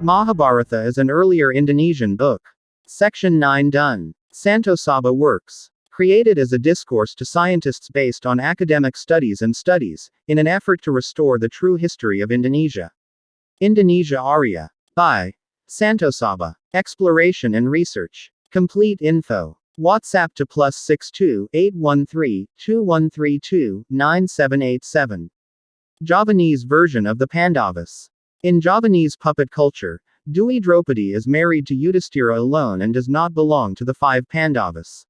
Mahabharata is an earlier Indonesian book. Section 9 done. Santosaba works. Created as a discourse to scientists based on academic studies and studies, in an effort to restore the true history of Indonesia. INDONÉSIARYÄ. By Santosaba. Exploration and research. Complete info. WhatsApp to +62 813 2132 9787. Javanese version of the Pandavas. In Javanese puppet culture, Dewi Draupadi is married to Yudhishthira alone and does not belong to the 5 Pandavas.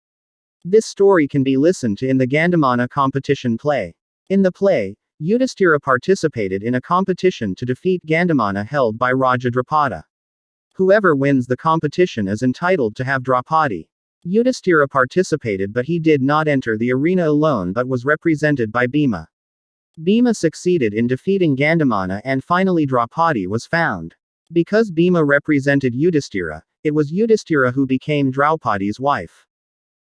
This story can be listened to in the Gandamana competition play. In the play, Yudhishthira participated in a competition to defeat Gandamana held by Raja Drupada. Whoever wins the competition is entitled to have Draupadi. Yudhishthira participated, but he did not enter the arena alone but was represented by Bhima. Bhima succeeded in defeating Gandamana and finally Draupadi was found. Because Bhima represented Yudhishthira, it was Yudhishthira who became Draupadi's wife.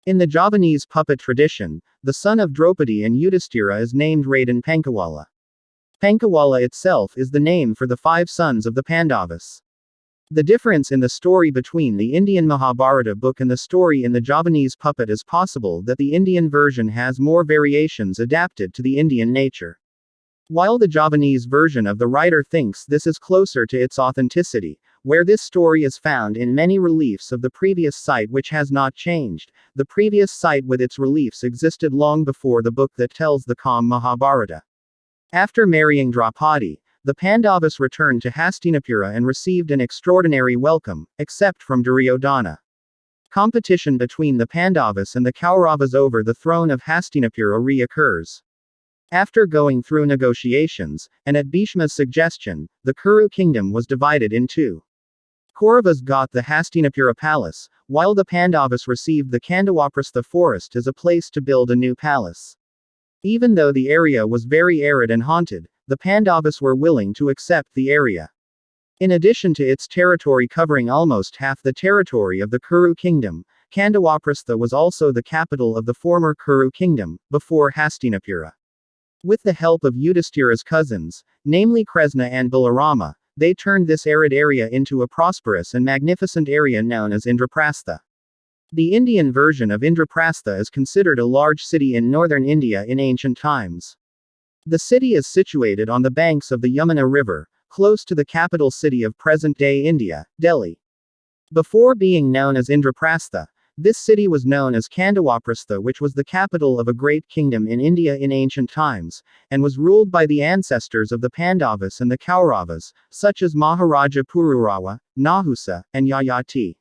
In the Javanese puppet tradition, the son of Draupadi and Yudhishthira is named Raden Pankawala. Pankawala itself is the name for the 5 sons of the Pandavas. The difference in the story between the Indian Mahabharata book and the story in the Javanese puppet is possible that the Indian version has more variations adapted to the Indian nature. While the Javanese version of the writer thinks this is closer to its authenticity, where this story is found in many reliefs of the previous site which has not changed, the previous site with its reliefs existed long before the book that tells the calm Mahabharata. After marrying Draupadi, the Pandavas returned to Hastinapura and received an extraordinary welcome, except from Duryodhana. Competition between the Pandavas and the Kauravas over the throne of Hastinapura reoccurs. After going through negotiations, and at Bhishma's suggestion, the Kuru kingdom was divided in 2. Kauravas got the Hastinapura palace, while the Pandavas received the Kandawaprastha forest as a place to build a new palace. Even though the area was very arid and haunted, the Pandavas were willing to accept the area. In addition to its territory covering almost half the territory of the Kuru kingdom, Kandawaprastha was also the capital of the former Kuru kingdom, before Hastinapura. With the help of Yudhishthira's cousins, namely Kresna and Balarama, they turned this arid area into a prosperous and magnificent area known as Indraprastha. The Indian version of Indraprastha is considered a large city in northern India in ancient times. The city is situated on the banks of the Yamuna River, close to the capital city of present-day India, Delhi. Before being known as Indraprastha, this city was known as Kandawaprastha, which was the capital of a great kingdom in India in ancient times, and was ruled by the ancestors of the Pandavas and the Kauravas, such as Maharaja Pururawa, Nahusa, and Yayati.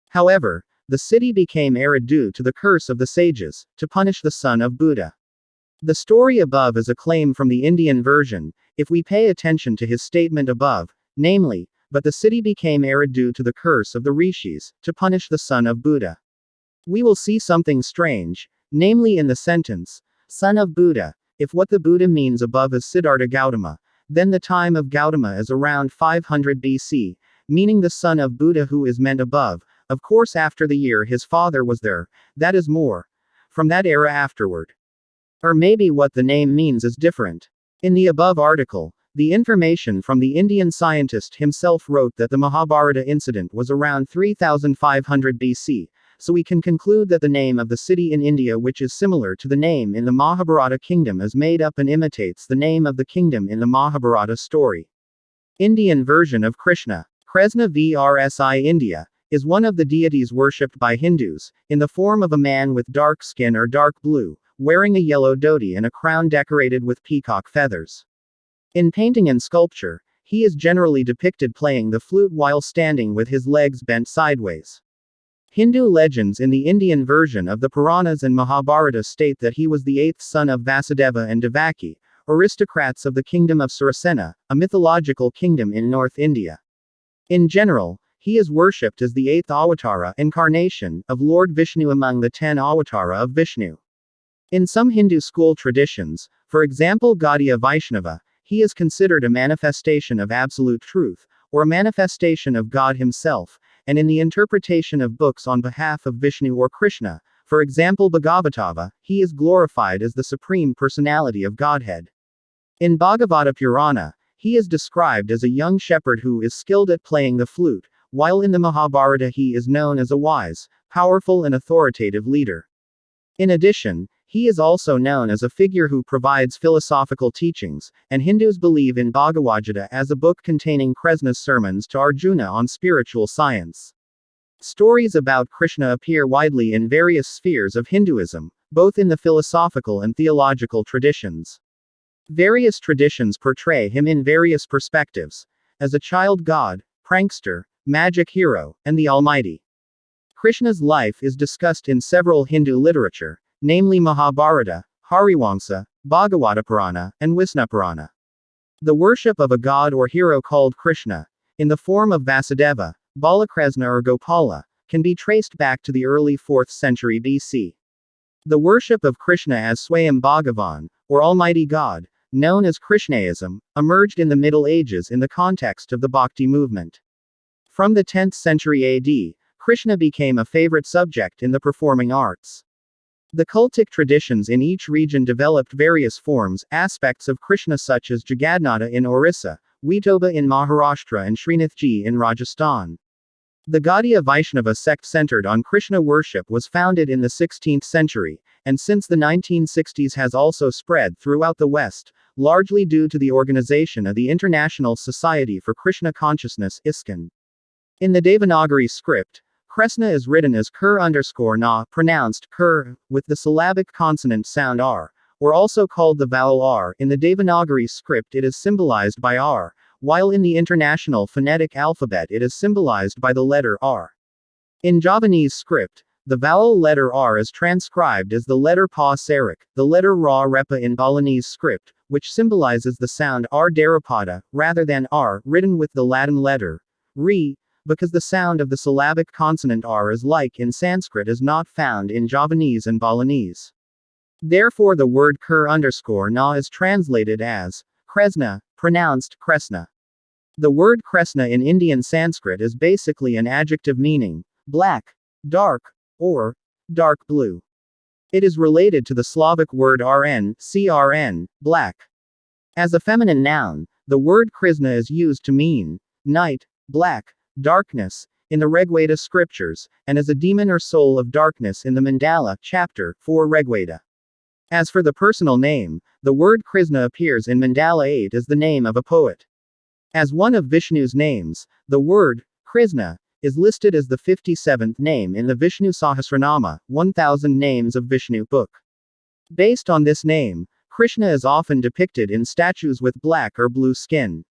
However, the city became arid due to the curse of the sages, to punish the son of Buddha. The story above is a claim from the Indian version, if we pay attention to his statement above, namely, but the city became arid due to the curse of the rishis, to punish the son of Buddha. We will see something strange, namely in the sentence, son of Buddha, if what the Buddha means above is Siddhartha Gautama, then the time of Gautama is around 500 BC, meaning the son of Buddha who is meant above, of course after the year his father was there, that is more, from that era afterward. Or maybe what the name means is different. In the above article, the information from the Indian scientist himself wrote that the Mahabharata incident was around 3500 BC, so we can conclude that the name of the city in India which is similar to the name in the Mahabharata kingdom is made up and imitates the name of the kingdom in the Mahabharata story. Indian version of Krishna. Kresna Vrsi India, is one of the deities worshipped by Hindus, in the form of a man with dark skin or dark blue, wearing a yellow dhoti and a crown decorated with peacock feathers. In painting and sculpture, he is generally depicted playing the flute while standing with his legs bent sideways. Hindu legends in the Indian version of the Puranas and Mahabharata state that he was the 8th son of Vasudeva and Devaki, aristocrats of the kingdom of Surasena, a mythological kingdom in North India. In general, he is worshipped as the 8th Avatara incarnation of Lord Vishnu among the 10 Avatara of Vishnu. In some Hindu school traditions, for example Gaudiya Vaishnava, he is considered a manifestation of absolute truth, or a manifestation of God himself, and in the interpretation of books on behalf of Vishnu or Krishna, for example Bhagavatava, he is glorified as the Supreme Personality of Godhead. In Bhagavata Purana, He is described as a young shepherd who is skilled at playing the flute, while in the Mahabharata he is known as a wise, powerful and authoritative leader. In addition, he is also known as a figure who provides philosophical teachings, and Hindus believe in Bhagavad Gita as a book containing Krishna's sermons to Arjuna on spiritual science. Stories about Krishna appear widely in various spheres of Hinduism, both in the philosophical and theological traditions. Various traditions portray him in various perspectives, as a child god, prankster, magic hero, and the Almighty. Krishna's life is discussed in several Hindu literature, namely Mahabharata, Harivansa, Bhagavatapurana, and Visnupurana. The worship of a god or hero called Krishna, in the form of Vasudeva, Balakrishna or Gopala, can be traced back to the early 4th century BC. The worship of Krishna as Swayam Bhagavan, or Almighty God, known as Krishnaism, emerged in the Middle Ages in the context of the Bhakti movement. From the 10th century AD, Krishna became a favorite subject in the performing arts. The cultic traditions in each region developed various forms, aspects of Krishna such as Jagadnatha in Orissa, Vithoba in Maharashtra and Srinathji in Rajasthan. The Gaudiya Vaishnava sect centered on Krishna worship was founded in the 16th century, and since the 1960s has also spread throughout the West, largely due to the organization of the International Society for Krishna Consciousness (ISKCON). In the Devanagari script, Krishna is written as Kur_na, pronounced Kur, with the syllabic consonant sound R, or also called the vowel R. In the Devanagari script it is symbolized by R, while in the International Phonetic Alphabet it is symbolized by the letter R. In Javanese script, the vowel letter R is transcribed as the letter Pa Sarik, the letter Ra Repa in Balinese script, which symbolizes the sound R Darapada, rather than R, written with the Latin letter Re, because the sound of the syllabic consonant R is like in Sanskrit is not found in Javanese and Balinese. Therefore the word Kur_na is translated as Kresna, pronounced Kresna. The word Kresna in Indian Sanskrit is basically an adjective meaning black, dark, or dark blue. It is related to the Slavic word crn, black. As a feminine noun, the word Krishna is used to mean night, black, darkness, in the Rigveda scriptures, and as a demon or soul of darkness in the Mandala, chapter 4 Rigveda. As for the personal name, the word Krishna appears in Mandala 8 as the name of a poet. As one of Vishnu's names, the word Krishna is listed as the 57th name in the Vishnu Sahasranama, 1000 Names of Vishnu book. Based on this name, Krishna is often depicted in statues with black or blue skin.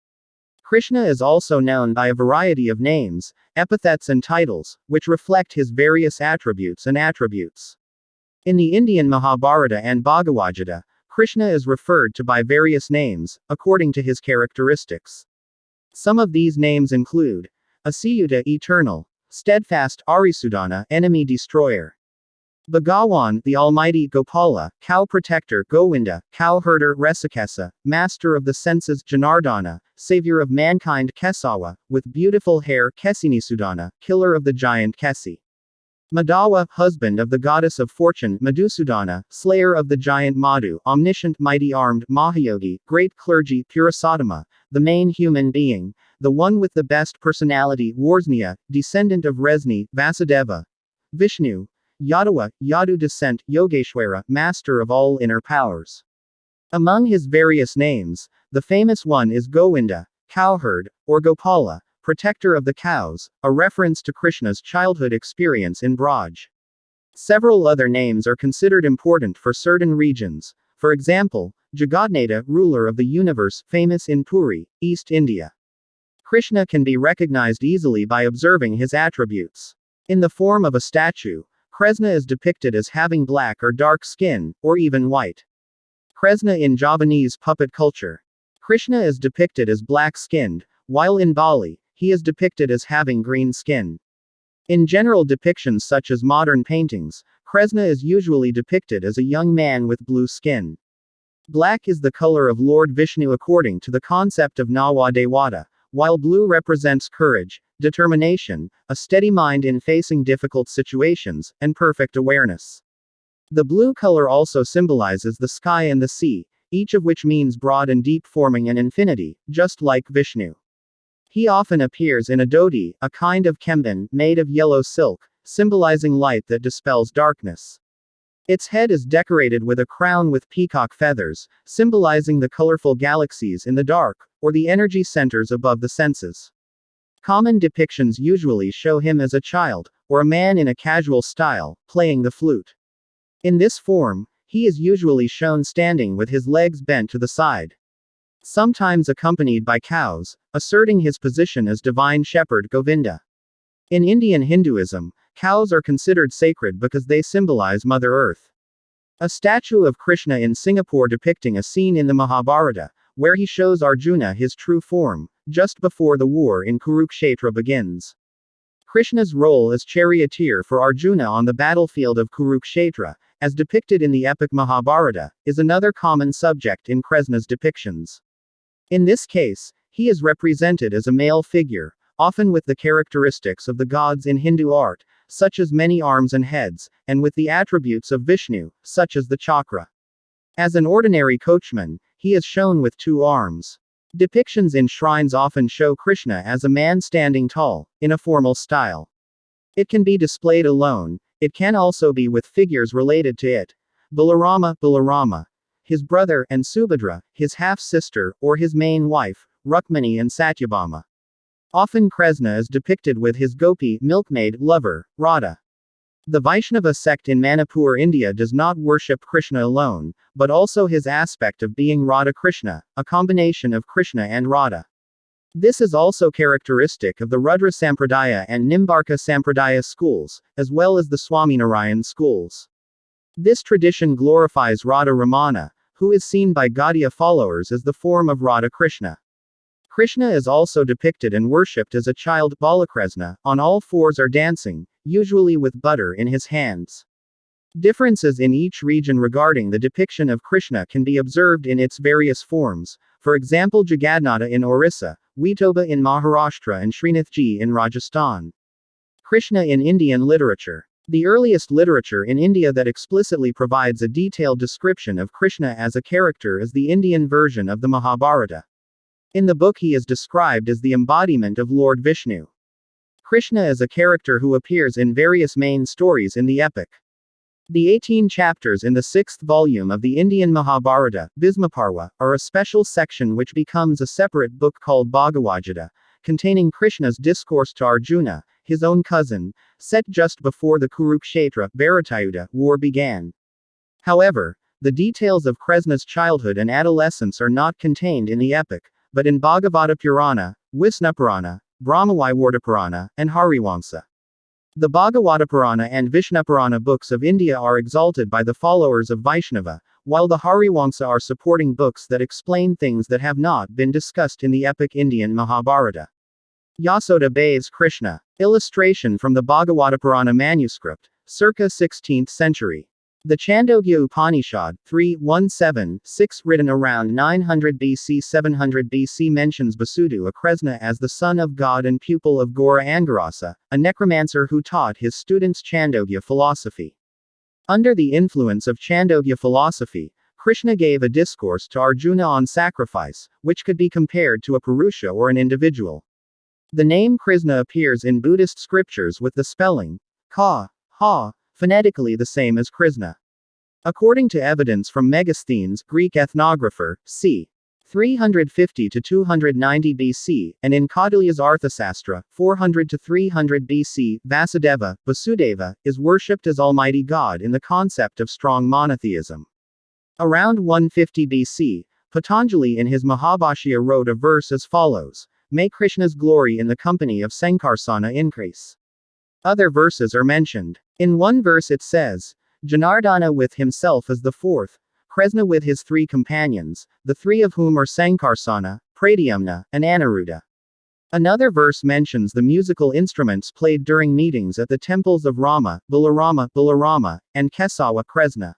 Krishna is also known by a variety of names, epithets and titles, which reflect his various attributes and attributes. In the Indian Mahabharata and Bhagavad Gita, Krishna is referred to by various names, according to his characteristics. Some of these names include Asiyuta, eternal; steadfast, Arisudana, enemy destroyer; Bhagawan, the Almighty; Gopala, cow protector; Govinda, cow herder; Rasikesa, master of the senses; Janardana, savior of mankind; Kesawa, with beautiful hair; Kesinisudana, killer of the giant Kesi; Madhawa, husband of the goddess of fortune; Madhusudana, slayer of the giant Madhu; omniscient, mighty armed; Mahayogi, great clergy; Purasadama, the main human being, the one with the best personality; Varsnya, descendant of Resni; Vasudeva, Vishnu; Yadava, Yadu descent; Yogeshwara, master of all inner powers. Among his various names, the famous one is Govinda, cowherd, or Gopala, protector of the cows, a reference to Krishna's childhood experience in Braj. Several other names are considered important for certain regions. For example, Jagadnatha, ruler of the universe, famous in Puri, East India. Krishna can be recognized easily by observing his attributes. In the form of a statue, Krishna is depicted as having black or dark skin, or even white. Krishna in Javanese puppet culture. Krishna is depicted as black-skinned, while in Bali, he is depicted as having green skin. In general depictions such as modern paintings, Krishna is usually depicted as a young man with blue skin. Black is the color of Lord Vishnu according to the concept of Nawa Dewata, while blue represents courage, determination, a steady mind in facing difficult situations, and perfect awareness. The blue color also symbolizes the sky and the sea, each of which means broad and deep, forming an infinity, just like Vishnu. He often appears in a dhoti, a kind of kemban, made of yellow silk, symbolizing light that dispels darkness. Its head is decorated with a crown with peacock feathers, symbolizing the colorful galaxies in the dark, or the energy centers above the senses. Common depictions usually show him as a child, or a man in a casual style, playing the flute. In this form, he is usually shown standing with his legs bent to the side, sometimes accompanied by cows, asserting his position as divine shepherd Govinda. In Indian Hinduism, cows are considered sacred because they symbolize Mother Earth. A statue of Krishna in Singapore depicting a scene in the Mahabharata, where he shows Arjuna his true form, just before the war in Kurukshetra begins. Krishna's role as charioteer for Arjuna on the battlefield of Kurukshetra, as depicted in the epic Mahabharata, is another common subject in Krishna's depictions. In this case, he is represented as a male figure, often with the characteristics of the gods in Hindu art, such as many arms and heads, and with the attributes of Vishnu, such as the chakra. As an ordinary coachman, he is shown with 2 arms. Depictions in shrines often show Krishna as a man standing tall, in a formal style. It can be displayed alone, it can also be with figures related to it. Balarama, his brother, and Subhadra, his half-sister, or his main wife, Rukmini and Satyabhama. Often Krishna is depicted with his gopi, milkmaid, lover, Radha. The Vaishnava sect in Manipur, India does not worship Krishna alone, but also his aspect of being Radha Krishna, a combination of Krishna and Radha. This is also characteristic of the Rudra Sampradaya and Nimbarka Sampradaya schools, as well as the Swaminarayan schools. This tradition glorifies Radha Ramana, who is seen by Gaudiya followers as the form of Radha Krishna. Krishna is also depicted and worshipped as a child, Balakrishna, on all fours or dancing, usually with butter in his hands. Differences in each region regarding the depiction of Krishna can be observed in its various forms, for example Jagannatha in Orissa, Vithoba in Maharashtra and Srinathji in Rajasthan. Krishna in Indian literature. The earliest literature in India that explicitly provides a detailed description of Krishna as a character is the Indian version of the Mahabharata. In the book he is described as the embodiment of Lord Vishnu. Krishna is a character who appears in various main stories in the epic. The 18 chapters in the 6th volume of the Indian Mahabharata, Bhismaparva, are a special section which becomes a separate book called Bhagavad-gīta, containing Krishna's discourse to Arjuna, his own cousin, set just before the Kurukshetra, Bharatayuddha, war began. However, the details of Krishna's childhood and adolescence are not contained in the epic, but in Bhagavata Purana, Vishnupurana, Brahmavaivarta Purana, and Harivansa. The Bhagavata Purana and Vishnupurana books of India are exalted by the followers of Vaishnava, while the Harivansa are supporting books that explain things that have not been discussed in the epic Indian Mahabharata. Yasoda bathes Krishna. Illustration from the Bhagavata Purana manuscript, circa 16th century. The Chandogya Upanishad, 3.1.7.6, written around 900 BC 700 BC, mentions Vasudha Krishna as the son of God and pupil of Gora Angarasa, a necromancer who taught his students Chandogya philosophy. Under the influence of Chandogya philosophy, Krishna gave a discourse to Arjuna on sacrifice, which could be compared to a Purusha or an individual. The name Krishna appears in Buddhist scriptures with the spelling ka, ha, phonetically the same as Krishna. According to evidence from Megasthenes, Greek ethnographer, c. 350 to 290 BC, and in Kautilya's Arthasastra, 400 to 300 BC, Vasudeva, Vasudeva, is worshipped as Almighty God in the concept of strong monotheism. Around 150 BC, Patanjali in his Mahabhashya wrote a verse as follows: "May Krishna's glory in the company of Sankarsana increase." Other verses are mentioned. In one verse it says, Janardana with himself as the fourth, Krishna with his 3 companions, the 3 of whom are Sankarsana, Pradyumna, and Aniruddha. Another verse mentions the musical instruments played during meetings at the temples of Rama, Balarama, and Kesawa Krishna.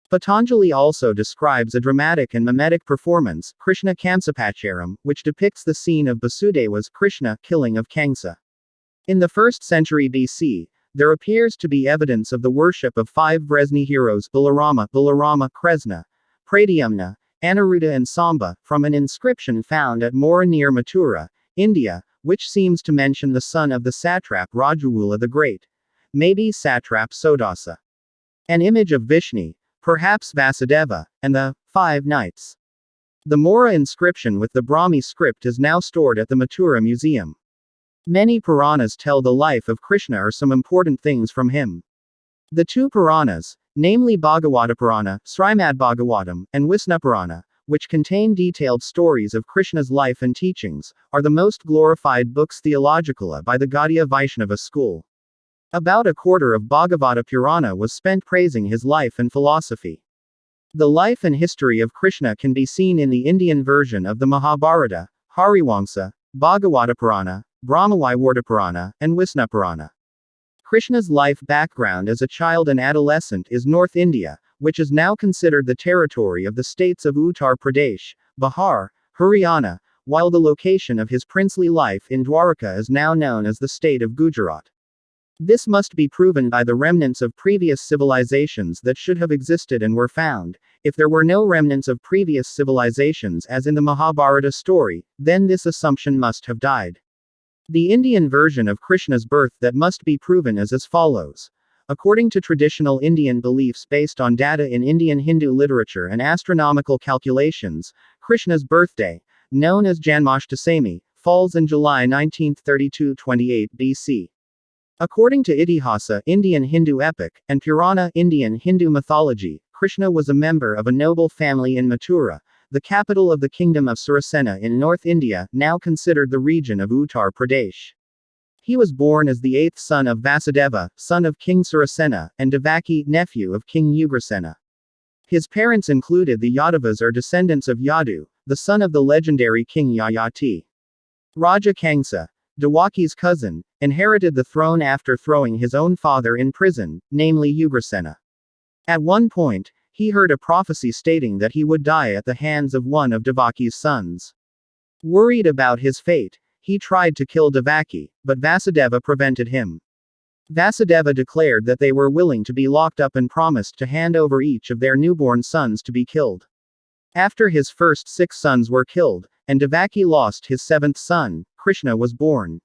Patanjali also describes a dramatic and mimetic performance, Krishna Kamsapacharam, which depicts the scene of Vasudeva's Krishna killing of Kangsa. In the 1st century BC, there appears to be evidence of the worship of 5 Vresni heroes Balarama, Krishna, Pradyumna, Aniruddha and Samba, from an inscription found at Mora near Mathura, India, which seems to mention the son of the satrap Rajuvula the Great. Maybe satrap Sodasa. An image of Vishnu, perhaps Vasudeva, and the 5 knights. The Mora inscription with the Brahmi script is now stored at the Mathura Museum. Many Puranas tell the life of Krishna or some important things from him. The 2 Puranas, namely Bhagavata Purana, Srimad Bhagavatam, and Vishnu Purana, which contain detailed stories of Krishna's life and teachings, are the most glorified books theologically by the Gaudiya Vaishnava school. About a quarter of Bhagavata Purana was spent praising his life and philosophy. The life and history of Krishna can be seen in the Indian version of the Mahabharata, Harivansa, Bhagavata Purana, Brahmavaivarta Purana, and Vishnu Purana. Krishna's life background as a child and adolescent is North India, which is now considered the territory of the states of Uttar Pradesh, Bihar, Haryana, while the location of his princely life in Dwarka is now known as the state of Gujarat. This must be proven by the remnants of previous civilizations that should have existed and were found. If there were no remnants of previous civilizations as in the Mahabharata story, then this assumption must have died. The Indian version of Krishna's birth that must be proven is as follows. According to traditional Indian beliefs based on data in Indian Hindu literature and astronomical calculations, Krishna's birthday, known as Janmashtami, falls in July 19, 3228 BC. According to Itihasa, Indian Hindu epic, and Purana, Indian Hindu mythology, Krishna was a member of a noble family in Mathura, the capital of the kingdom of Surasena in North India, now considered the region of Uttar Pradesh. He was born as the 8th son of Vasudeva, son of King Surasena, and Devaki, nephew of King Ugrasena. His parents included the Yadavas or descendants of Yadu, the son of the legendary King Yayati. Raja Kangsa, Devaki's cousin, inherited the throne after throwing his own father in prison, namely Ugrasena. At one point, he heard a prophecy stating that he would die at the hands of one of Devaki's sons. Worried about his fate, he tried to kill Devaki, but Vasudeva prevented him. Vasudeva declared that they were willing to be locked up and promised to hand over each of their newborn sons to be killed. After his first 6 sons were killed, and Devaki lost his 7th son, Krishna was born.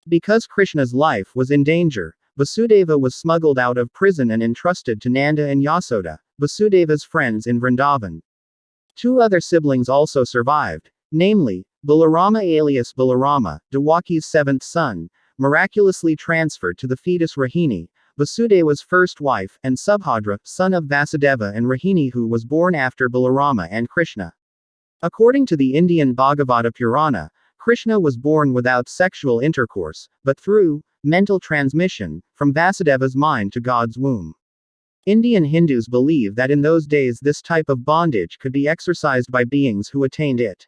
Because Krishna's life was in danger, Vasudeva was smuggled out of prison and entrusted to Nanda and Yasoda, Vasudeva's friends in Vrindavan. 2 other siblings also survived, namely, Balarama alias Balarama, Devaki's 7th son, miraculously transferred to the fetus Rahini, Vasudeva's first wife, and Subhadra, son of Vasudeva and Rahini, who was born after Balarama and Krishna. According to the Indian Bhagavata Purana, Krishna was born without sexual intercourse, but through mental transmission, from Vasudeva's mind to God's womb. Indian Hindus believe that in those days this type of bondage could be exercised by beings who attained it.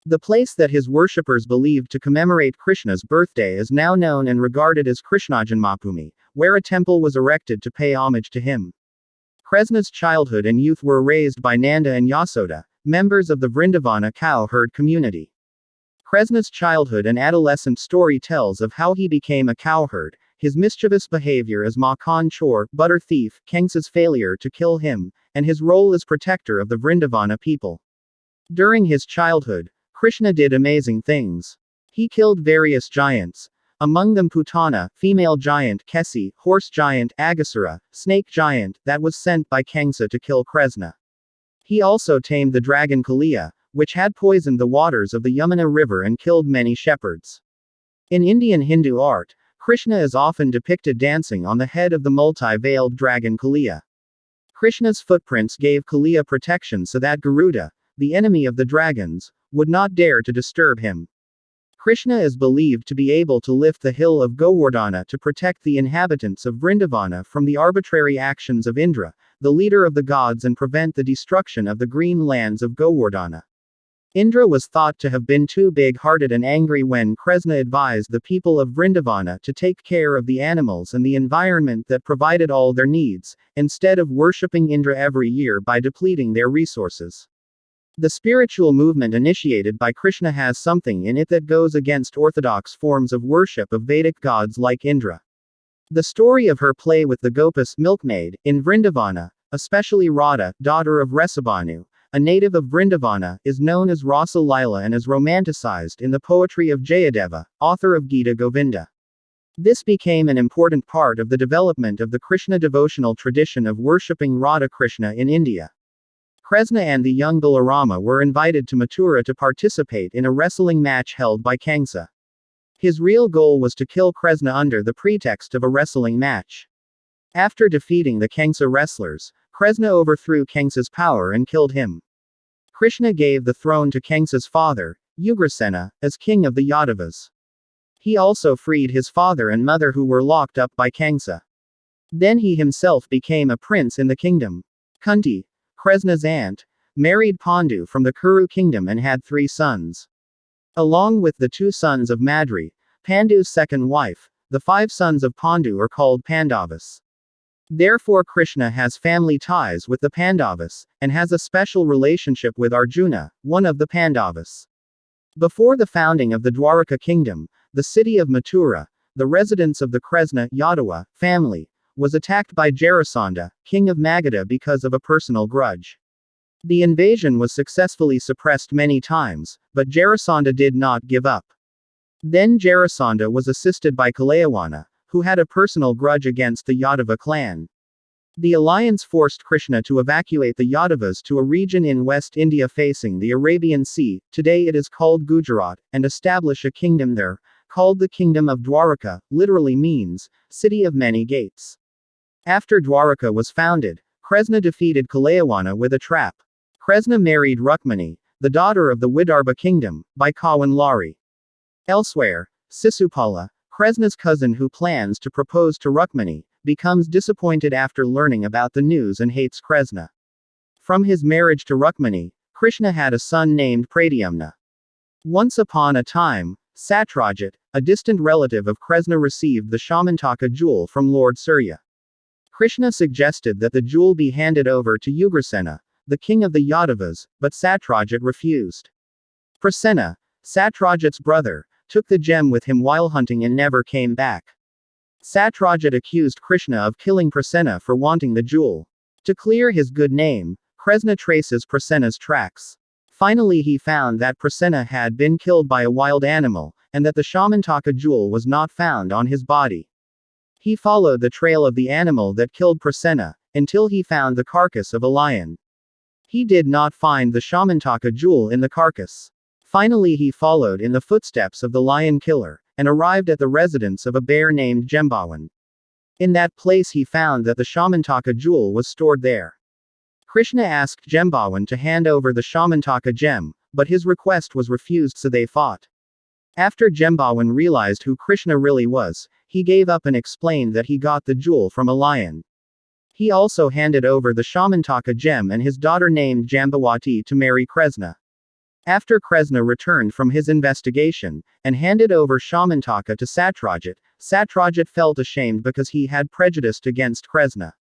The place that his worshippers believed to commemorate Krishna's birthday is now known and regarded as Krishnajanmabhoomi, where a temple was erected to pay homage to him. Krishna's childhood and youth were raised by Nanda and Yasoda, members of the Vrindavana cow herd community. Krishna's childhood and adolescent story tells of how he became a cowherd, his mischievous behavior as Makhan Chor, butter thief, Kangsa's failure to kill him, and his role as protector of the Vrindavana people. During his childhood, Krishna did amazing things. He killed various giants, among them Putana, female giant Kesi, horse giant Agasura, snake giant, that was sent by Kangsa to kill Krishna. He also tamed the dragon Kaliya, which had poisoned the waters of the Yamuna River and killed many shepherds. In Indian Hindu art, Krishna is often depicted dancing on the head of the multi-veiled dragon Kaliya. Krishna's footprints gave Kaliya protection so that Garuda, the enemy of the dragons, would not dare to disturb him. Krishna is believed to be able to lift the hill of Govardhana to protect the inhabitants of Vrindavana from the arbitrary actions of Indra, the leader of the gods, and prevent the destruction of the green lands of Govardhana. Indra was thought to have been too big-hearted and angry when Krishna advised the people of Vrindavana to take care of the animals and the environment that provided all their needs, instead of worshipping Indra every year by depleting their resources. The spiritual movement initiated by Krishna has something in it that goes against orthodox forms of worship of Vedic gods like Indra. The story of her play with the Gopas milkmaid, in Vrindavana, especially Radha, daughter of Resabhanu, a native of Vrindavana, is known as Rasa Lila and is romanticized in the poetry of Jayadeva, author of Gita Govinda. This became an important part of the development of the Krishna devotional tradition of worshipping Radha Krishna in India. Krishna and the young Balarama were invited to Mathura to participate in a wrestling match held by Kamsa. His real goal was to kill Krishna under the pretext of a wrestling match. After defeating the Kamsa wrestlers, Krishna overthrew Kamsa's power and killed him. Krishna gave the throne to Kamsa's father, Ugrasena, as king of the Yadavas. He also freed his father and mother who were locked up by Kamsa. Then he himself became a prince in the kingdom. Kunti, Krishna's aunt, married Pandu from the Kuru kingdom and had 3 sons. Along with the 2 sons of Madri, Pandu's second wife, the 5 sons of Pandu are called Pandavas. Therefore Krishna has family ties with the Pandavas, and has a special relationship with Arjuna, one of the Pandavas. Before the founding of the Dwaraka kingdom, the city of Mathura, the residence of the Krishna Yadava family, was attacked by Jarasandha, king of Magadha because of a personal grudge. The invasion was successfully suppressed many times, but Jarasandha did not give up. Then Jarasandha was assisted by Kalayawana, who had a personal grudge against the Yadava clan. The alliance forced Krishna to evacuate the Yadavas to a region in West India facing the Arabian Sea, today it is called Gujarat, and establish a kingdom there, called the Kingdom of Dwaraka, literally means, city of many gates. After Dwaraka was founded, Krishna defeated Kalayawana with a trap. Krishna married Rukmani, the daughter of the Vidarbha kingdom, by Kawan Lari. Elsewhere, Sisupala, Krishna's cousin who plans to propose to Rukmani, becomes disappointed after learning about the news and hates Krishna. From his marriage to Rukmani, Krishna had a son named Pradyumna. Once upon a time, Satrajit, a distant relative of Krishna, received the Shamantaka jewel from Lord Surya. Krishna suggested that the jewel be handed over to Ugrasena, the king of the Yadavas, but Satrajit refused. Prasenna, Satrajit's brother, took the gem with him while hunting and never came back. Satrajit accused Krishna of killing Prasenna for wanting the jewel. To clear his good name, Krishna traces Prasenna's tracks. Finally he found that Prasenna had been killed by a wild animal, and that the Shamantaka jewel was not found on his body. He followed the trail of the animal that killed Prasenna, until he found the carcass of a lion. He did not find the Shamantaka jewel in the carcass. Finally he followed in the footsteps of the lion killer, and arrived at the residence of a bear named Jembawan. In that place he found that the Shamantaka jewel was stored there. Krishna asked Jembawan to hand over the Shamantaka gem, but his request was refused, so they fought. After Jembawan realized who Krishna really was, he gave up and explained that he got the jewel from a lion. He also handed over the Shamantaka gem and his daughter named Jambawati to marry Krishna. After Krishna returned from his investigation, and handed over Shamantaka to Satrajit, Satrajit felt ashamed because he had prejudiced against Krishna.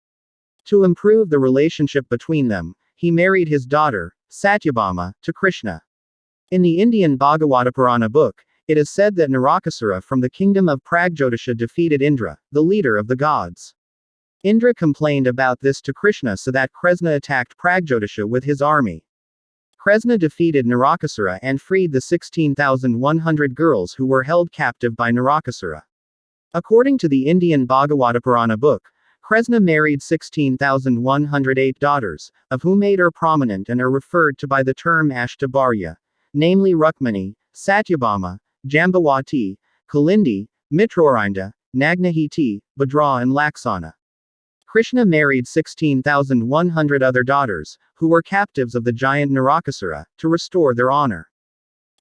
To improve the relationship between them, he married his daughter, Satyabhama, to Krishna. In the Indian Bhagavata Purana book, it is said that Narakasura from the kingdom of Pragjotisha defeated Indra, the leader of the gods. Indra complained about this to Krishna, so that Krishna attacked Pragjotisha with his army. Krishna defeated Narakasura and freed the 16,100 girls who were held captive by Narakasura. According to the Indian Bhagavata Purana book, Krishna married 16,108 daughters, of whom 8 are prominent and are referred to by the term Ashtabharya, namely Rukmani, Satyabhama, Jambawati, Kalindi, Mitrorinda, Nagnahiti, Bhadra and Laksana. Krishna married 16,100 other daughters, who were captives of the giant Narakasura, to restore their honor.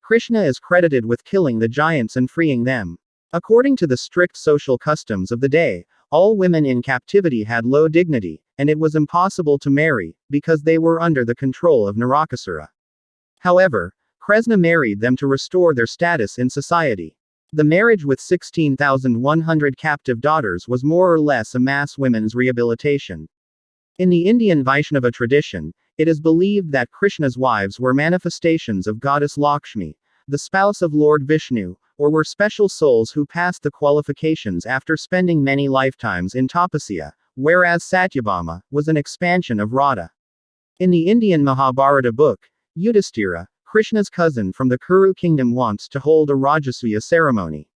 Krishna is credited with killing the giants and freeing them. According to the strict social customs of the day, all women in captivity had low dignity, and it was impossible to marry, because they were under the control of Narakasura. However, Krishna married them to restore their status in society. The marriage with 16,100 captive daughters was more or less a mass women's rehabilitation. In the Indian Vaishnava tradition, it is believed that Krishna's wives were manifestations of goddess Lakshmi, the spouse of Lord Vishnu, or were special souls who passed the qualifications after spending many lifetimes in tapasya, whereas Satyabhama was an expansion of Radha. In the Indian Mahabharata book, Yudhishthira, Krishna's cousin from the Kuru kingdom, wants to hold a Rajasuya ceremony.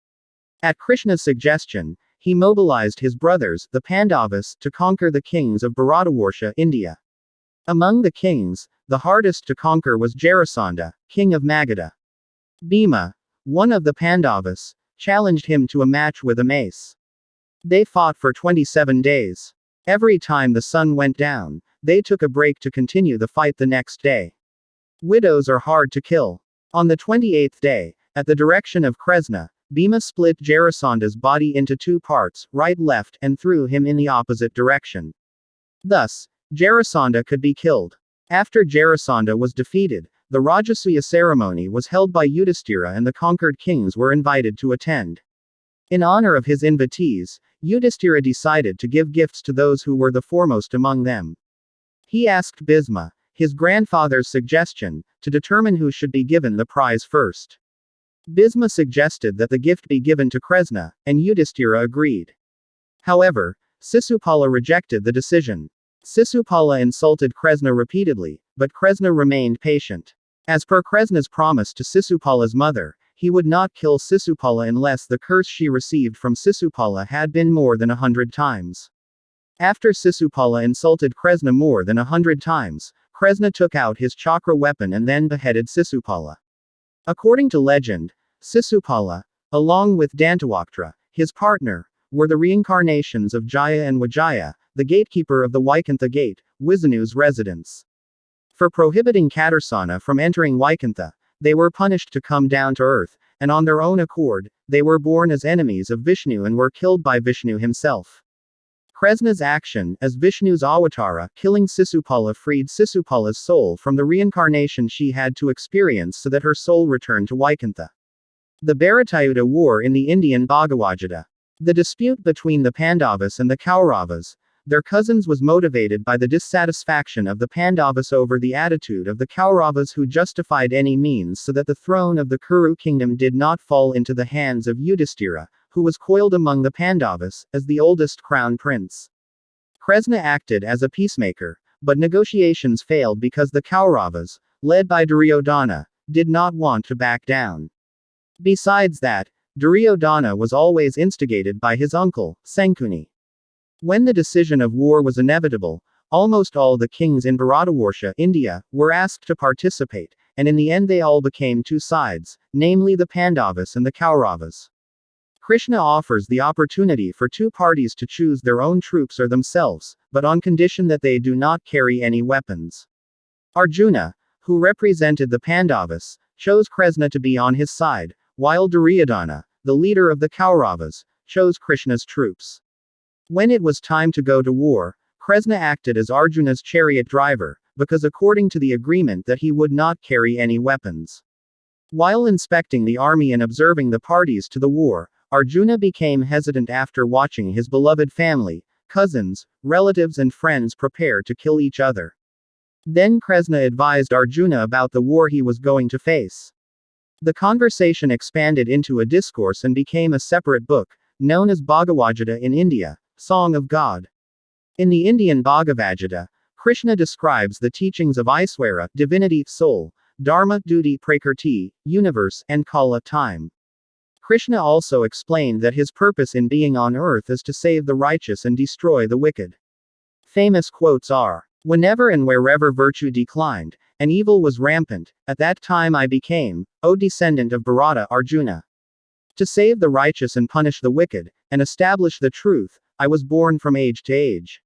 At Krishna's suggestion, he mobilized his brothers, the Pandavas, to conquer the kings of Bharatavarsha, India. Among the kings, the hardest to conquer was Jarasandha, king of Magadha. Bhima, one of the Pandavas, challenged him to a match with a mace. They fought for 27 days. Every time the sun went down, they took a break to continue the fight the next day. Widows are hard to kill. On the 28th day, at the direction of Kresna, Bhima split Jarasandha's body into two parts, right-left, and threw him in the opposite direction. Thus, Jarasandha could be killed. After Jarasandha was defeated, the Rajasuya ceremony was held by Yudhishthira and the conquered kings were invited to attend. In honor of his invitees, Yudhishthira decided to give gifts to those who were the foremost among them. He asked Bhisma, his grandfather's suggestion, to determine who should be given the prize first. Bhisma suggested that the gift be given to Kresna, and Yudhishthira agreed. However, Sisupala rejected the decision. Sisupala insulted Kresna repeatedly, but Kresna remained patient. As per Kresna's promise to Sisupala's mother, he would not kill Sisupala unless the curse she received from Sisupala had been more than 100 times. After Sisupala insulted Kresna more than 100 times, Kresna took out his chakra weapon and then beheaded Sisupala. According to legend, Sisupala, along with Dantavaktra, his partner, were the reincarnations of Jaya and Vijaya, the gatekeeper of the Vaikuntha gate, Vishnu's residence. For prohibiting Katarsana from entering Vaikuntha, they were punished to come down to earth, and on their own accord, they were born as enemies of Vishnu and were killed by Vishnu himself. Kresna's action, as Vishnu's avatara, killing Sisupala, freed Sisupala's soul from the reincarnation she had to experience so that her soul returned to Vaikuntha. The Bharatayuddha War in the Indian Bhagavad Gita. The dispute between the Pandavas and the Kauravas, their cousins, was motivated by the dissatisfaction of the Pandavas over the attitude of the Kauravas, who justified any means so that the throne of the Kuru kingdom did not fall into the hands of Yudhishthira, who was coiled among the Pandavas, as the oldest crown prince. Kresna acted as a peacemaker, but negotiations failed because the Kauravas, led by Duryodhana, did not want to back down. Besides that, Duryodhana was always instigated by his uncle, Sankuni. When the decision of war was inevitable, almost all the kings in Bharatavarsha, India, were asked to participate, and in the end they all became two sides, namely the Pandavas and the Kauravas. Krishna offers the opportunity for two parties to choose their own troops or themselves, but on condition that they do not carry any weapons. Arjuna, who represented the Pandavas, chose Kresna to be on his side, while Duryodhana, the leader of the Kauravas, chose Krishna's troops. When it was time to go to war, Kresna acted as Arjuna's chariot driver, because according to the agreement that he would not carry any weapons. While inspecting the army and observing the parties to the war, Arjuna became hesitant after watching his beloved family, cousins, relatives and friends prepare to kill each other. Then Kresna advised Arjuna about the war he was going to face. The conversation expanded into a discourse and became a separate book, known as Bhagavad Gita in India, Song of God. In the Indian Bhagavad Gita, Krishna describes the teachings of Aishwarya, divinity, soul, dharma, duty, prakriti, universe, and kala, time. Krishna also explained that his purpose in being on earth is to save the righteous and destroy the wicked. Famous quotes are, "Whenever and wherever virtue declined, and evil was rampant, at that time I became, O descendant of Bharata, Arjuna. To save the righteous and punish the wicked, and establish the truth, I was born from age to age."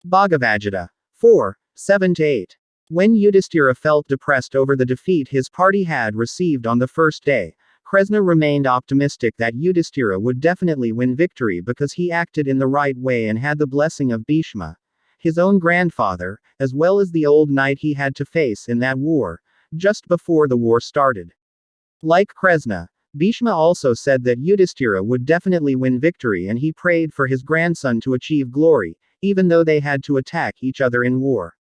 Bhagavad Gita 4:7-8. When Yudhishthira felt depressed over the defeat his party had received on the first day, Kresna remained optimistic that Yudhishthira would definitely win victory because he acted in the right way and had the blessing of Bhishma, his own grandfather, as well as the old knight he had to face in that war, just before the war started. Like Kresna, Bhishma also said that Yudhishthira would definitely win victory and he prayed for his grandson to achieve glory, even though they had to attack each other in war.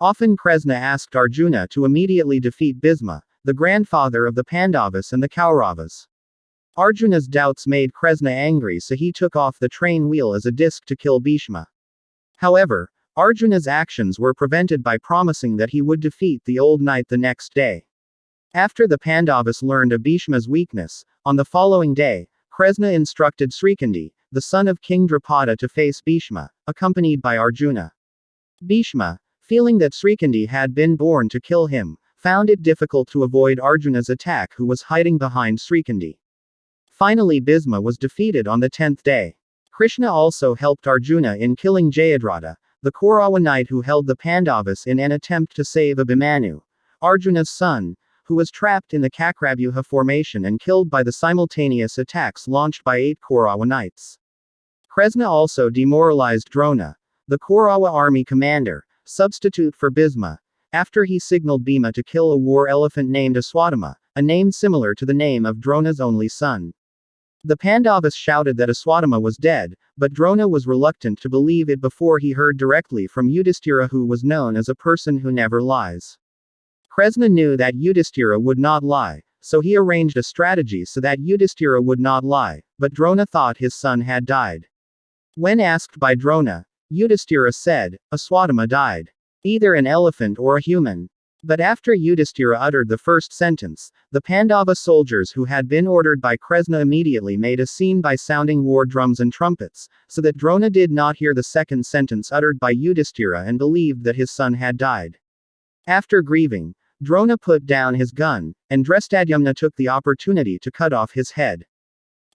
Often Kresna asked Arjuna to immediately defeat Bhisma, the grandfather of the Pandavas and the Kauravas. Arjuna's doubts made Kresna angry, so he took off the train wheel as a disc to kill Bhishma. However, Arjuna's actions were prevented by promising that he would defeat the old knight the next day. After the Pandavas learned of Bhishma's weakness, on the following day, Kresna instructed Srikandi, the son of King Drupada, to face Bhishma, accompanied by Arjuna. Bhishma, feeling that Srikandi had been born to kill him, found it difficult to avoid Arjuna's attack, who was hiding behind Srikandi. Finally, Bhisma was defeated on the 10th day. Krishna also helped Arjuna in killing Jayadratha, the Kaurawa knight who held the Pandavas in an attempt to save Abhimanyu, Arjuna's son, who was trapped in the Kakravyuha formation and killed by the simultaneous attacks launched by 8 Kaurawa knights. Kresna also demoralized Drona, the Kaurawa army commander, substitute for Bhisma, after he signaled Bhima to kill a war elephant named Aswadama, a name similar to the name of Drona's only son. The Pandavas shouted that Aswadama was dead, but Drona was reluctant to believe it before he heard directly from Yudhishthira, who was known as a person who never lies. Kresna knew that Yudhishthira would not lie, so he arranged a strategy so that Yudhishthira would not lie, but Drona thought his son had died. When asked by Drona, Yudhishthira said, Aswadama died. Either an elephant or a human. But after Yudhishthira uttered the first sentence, the Pandava soldiers who had been ordered by Kresna immediately made a scene by sounding war drums and trumpets, so that Drona did not hear the second sentence uttered by Yudhishthira and believed that his son had died. After grieving, Drona put down his gun, and Drestadyumna took the opportunity to cut off his head.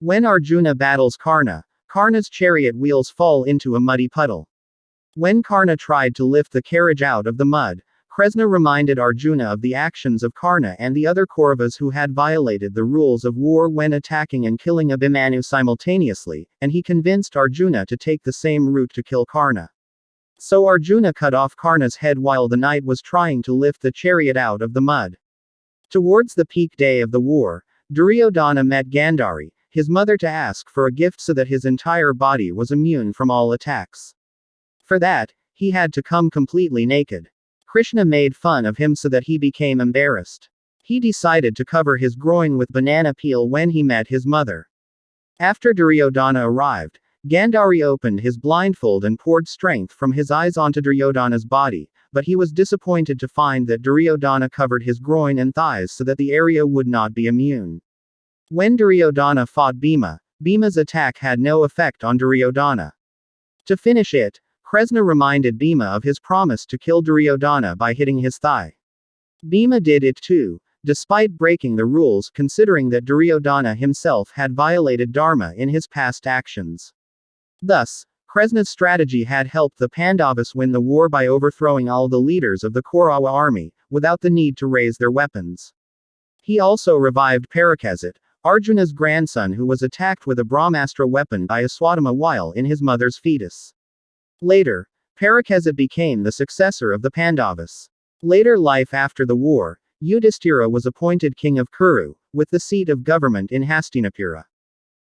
When Arjuna battles Karna, Karna's chariot wheels fall into a muddy puddle. When Karna tried to lift the carriage out of the mud, Kresna reminded Arjuna of the actions of Karna and the other Kauravas who had violated the rules of war when attacking and killing Abhimanyu simultaneously, and he convinced Arjuna to take the same route to kill Karna. So Arjuna cut off Karna's head while the knight was trying to lift the chariot out of the mud. Towards the peak day of the war, Duryodhana met Gandhari, his mother, to ask for a gift so that his entire body was immune from all attacks. For that, he had to come completely naked. Krishna made fun of him so that he became embarrassed. He decided to cover his groin with banana peel when he met his mother. After Duryodhana arrived, Gandhari opened his blindfold and poured strength from his eyes onto Duryodhana's body, but he was disappointed to find that Duryodhana covered his groin and thighs so that the area would not be immune. When Duryodhana fought Bhima, Bhima's attack had no effect on Duryodhana. To finish it, Kresna reminded Bhima of his promise to kill Duryodhana by hitting his thigh. Bhima did it too, despite breaking the rules, considering that Duryodhana himself had violated Dharma in his past actions. Thus, Kresna's strategy had helped the Pandavas win the war by overthrowing all the leaders of the Kaurawa army, without the need to raise their weapons. He also revived Parakazit, Arjuna's grandson, who was attacked with a Brahmastra weapon by Aswadama while in his mother's fetus. Later, Parakazit became the successor of the Pandavas. Later life after the war, Yudhishthira was appointed king of Kuru, with the seat of government in Hastinapura.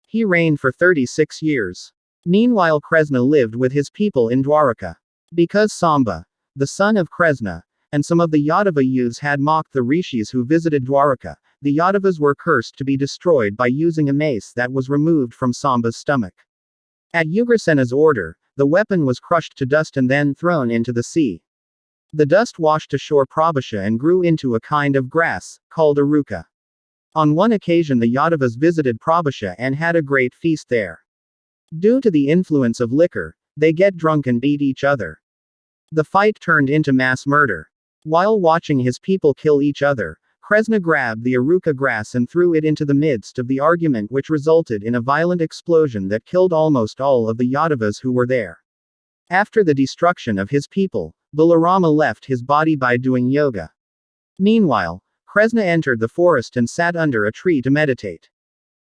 He reigned for 36 years. Meanwhile, Kresna lived with his people in Dwaraka. Because Samba, the son of Kresna, and some of the Yadava youths had mocked the rishis who visited Dwaraka, the Yadavas were cursed to be destroyed by using a mace that was removed from Samba's stomach. At Ugrasena's order, the weapon was crushed to dust and then thrown into the sea. The dust washed ashore Prabhasha and grew into a kind of grass, called aruka. On one occasion the Yadavas visited Prabhasha and had a great feast there. Due to the influence of liquor, they get drunk and beat each other. The fight turned into mass murder. While watching his people kill each other, Kresna grabbed the aruka grass and threw it into the midst of the argument, which resulted in a violent explosion that killed almost all of the Yadavas who were there. After the destruction of his people, Balarama left his body by doing yoga. Meanwhile, Kresna entered the forest and sat under a tree to meditate.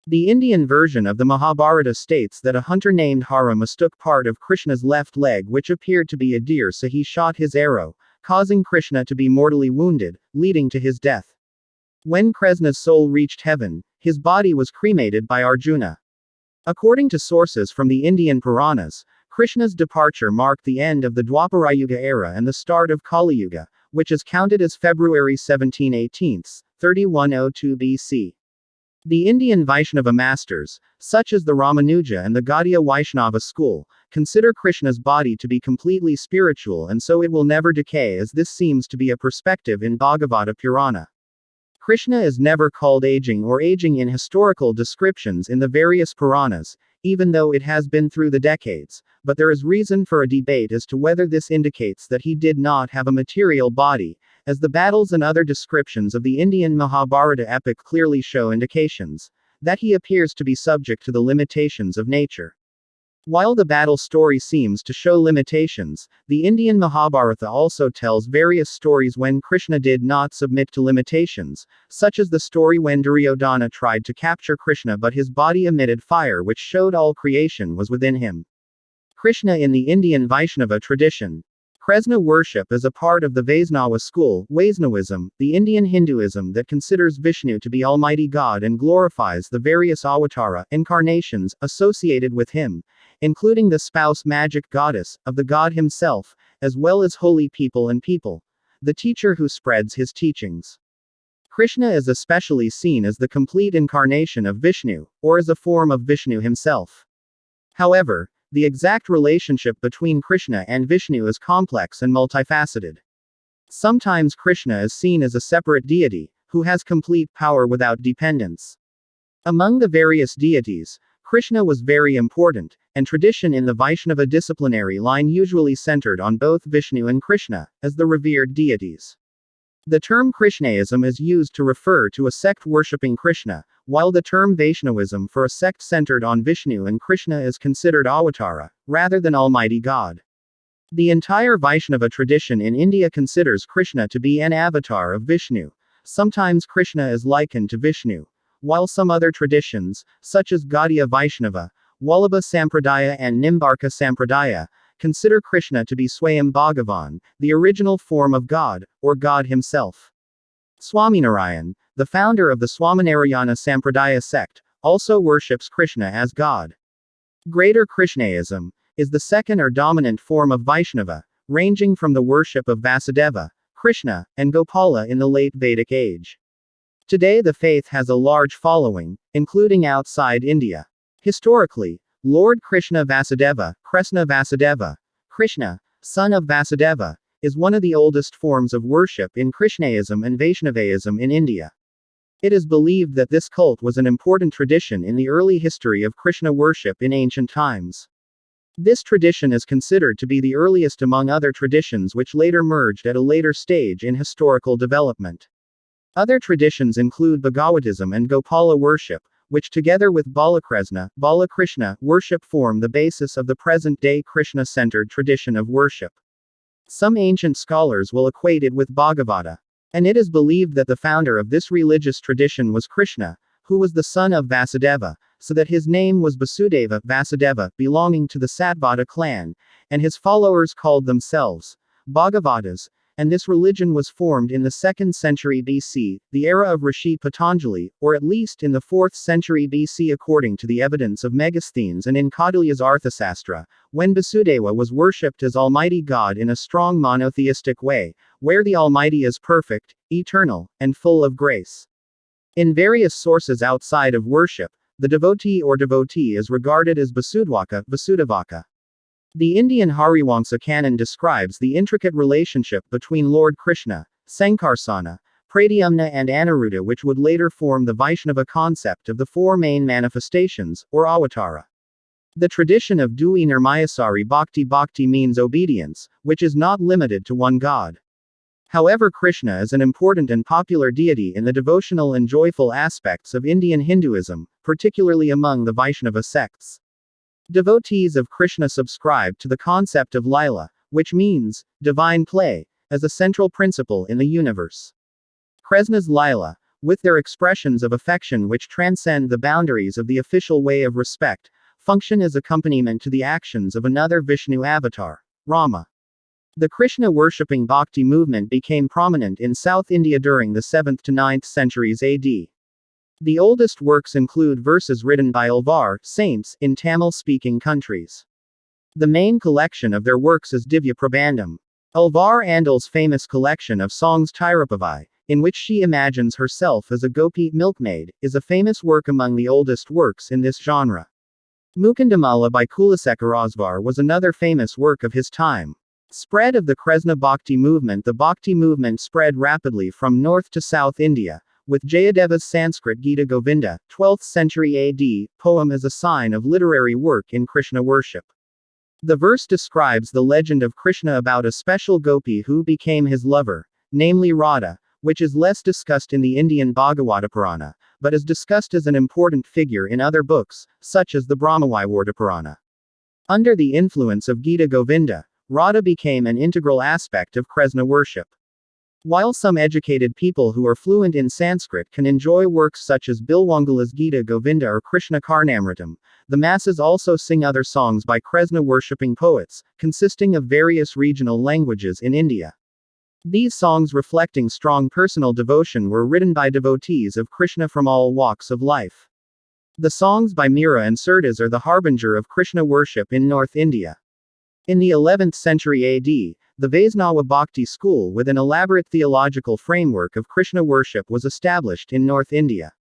The Indian version of the Mahabharata states that a hunter named Hara mistook part of Krishna's left leg, which appeared to be a deer, so he shot his arrow, causing Krishna to be mortally wounded, leading to his death. When Kresna's soul reached heaven, his body was cremated by Arjuna. According to sources from the Indian Puranas, Krishna's departure marked the end of the Dwaparayuga era and the start of Kali Yuga, which is counted as February 17/18, 3102 BC. The Indian Vaishnava masters, such as the Ramanuja and the Gaudiya Vaishnava school, consider Krishna's body to be completely spiritual and so it will never decay, as this seems to be a perspective in Bhagavata Purana. Krishna is never called aging or aging in historical descriptions in the various Puranas, even though it has been through the decades, but there is reason for a debate as to whether this indicates that he did not have a material body, as the battles and other descriptions of the Indian Mahabharata epic clearly show indications that he appears to be subject to the limitations of nature. While the battle story seems to show limitations, the Indian Mahabharata also tells various stories when Krishna did not submit to limitations, such as the story when Duryodhana tried to capture Krishna but his body emitted fire which showed all creation was within him. Krishna in the Indian Vaishnava tradition. Krishna worship is a part of the Vaisnava school, Vaishnavism, the Indian Hinduism that considers Vishnu to be Almighty God and glorifies the various avatara, incarnations, associated with him, including the spouse magic goddess, of the god himself, as well as holy people and people, the teacher who spreads his teachings. Krishna is especially seen as the complete incarnation of Vishnu, or as a form of Vishnu himself. However, the exact relationship between Krishna and Vishnu is complex and multifaceted. Sometimes Krishna is seen as a separate deity, who has complete power without dependence. Among the various deities, Krishna was very important, and tradition in the Vaishnava disciplinary line usually centered on both Vishnu and Krishna, as the revered deities. The term Krishnaism is used to refer to a sect worshipping Krishna, while the term Vaishnavism for a sect centered on Vishnu and Krishna is considered avatara, rather than Almighty God. The entire Vaishnava tradition in India considers Krishna to be an avatar of Vishnu. Sometimes Krishna is likened to Vishnu, while some other traditions, such as Gaudiya Vaishnava, Vallabha Sampradaya and Nimbarka Sampradaya, consider Krishna to be Swayam Bhagavan, the original form of God, or God himself. Swaminarayan, the founder of the Swaminarayana Sampradaya sect, also worships Krishna as God. Greater Krishnaism is the second or dominant form of Vaishnava, ranging from the worship of Vasudeva, Krishna, and Gopala in the late Vedic age. Today the faith has a large following, including outside India. Historically, Lord Krishna Vasudeva, Krishna, son of Vasudeva, is one of the oldest forms of worship in Krishnaism and Vaishnavaism in India. It is believed that this cult was an important tradition in the early history of Krishna worship in ancient times. This tradition is considered to be the earliest among other traditions which later merged at a later stage in historical development. Other traditions include Bhagavatism and Gopala worship, which together with Balakrishna worship form the basis of the present-day Krishna-centered tradition of worship. Some ancient scholars will equate it with Bhagavata. And it is believed that the founder of this religious tradition was Krishna, who was the son of Vasudeva, so that his name was Vasudeva, belonging to the Satvata clan, and his followers called themselves Bhagavatas, and this religion was formed in the 2nd century BC, the era of Rishi Patanjali, or at least in the 4th century BC according to the evidence of Megasthenes and in Kaudilya's Arthasastra, when Vasudeva was worshipped as Almighty God in a strong monotheistic way, where the Almighty is perfect, eternal, and full of grace. In various sources outside of worship, the devotee or devotee is regarded as Vasudevaka. The Indian Hariwamsa canon describes the intricate relationship between Lord Krishna, Sankarsana, Pradyumna and Aniruddha, which would later form the Vaishnava concept of the 4 main manifestations, or avatara. The tradition of Dui Nirmayasari Bhakti means obedience, which is not limited to one god. However, Krishna is an important and popular deity in the devotional and joyful aspects of Indian Hinduism, particularly among the Vaishnava sects. Devotees of Krishna subscribe to the concept of Lila, which means divine play, as a central principle in the universe. Krishna's Lila, with their expressions of affection which transcend the boundaries of the official way of respect, function as accompaniment to the actions of another Vishnu avatar, Rama. The Krishna-worshipping bhakti movement became prominent in South India during the 7th to 9th centuries AD. The oldest works include verses written by Alvar saints in Tamil-speaking countries. The main collection of their works is Divya Prabandham. Alvar Andal's famous collection of songs Tirupavai, in which she imagines herself as a gopi milkmaid, is a famous work among the oldest works in this genre. Mukundamala by Kulasekarasvar was another famous work of his time. Spread of the Krishna Bhakti movement. The Bhakti movement spread rapidly from north to south India, with Jayadeva's Sanskrit Gita Govinda, 12th century AD, poem as a sign of literary work in Krishna worship. The verse describes the legend of Krishna about a special gopi who became his lover, namely Radha, which is less discussed in the Indian Bhagavata Purana, but is discussed as an important figure in other books, such as the Brahmavaivarta Purana. Under the influence of Gita Govinda, Radha became an integral aspect of Krishna worship. While some educated people who are fluent in Sanskrit can enjoy works such as Bilwangala's Gita Govinda or Krishna Karnamritam, the masses also sing other songs by Krishna worshipping poets, consisting of various regional languages in India. These songs reflecting strong personal devotion were written by devotees of Krishna from all walks of life. The songs by Meera and Surdas are the harbinger of Krishna worship in North India. In the 11th century AD, the Vaisnava Bhakti school with an elaborate theological framework of Krishna worship was established in North India.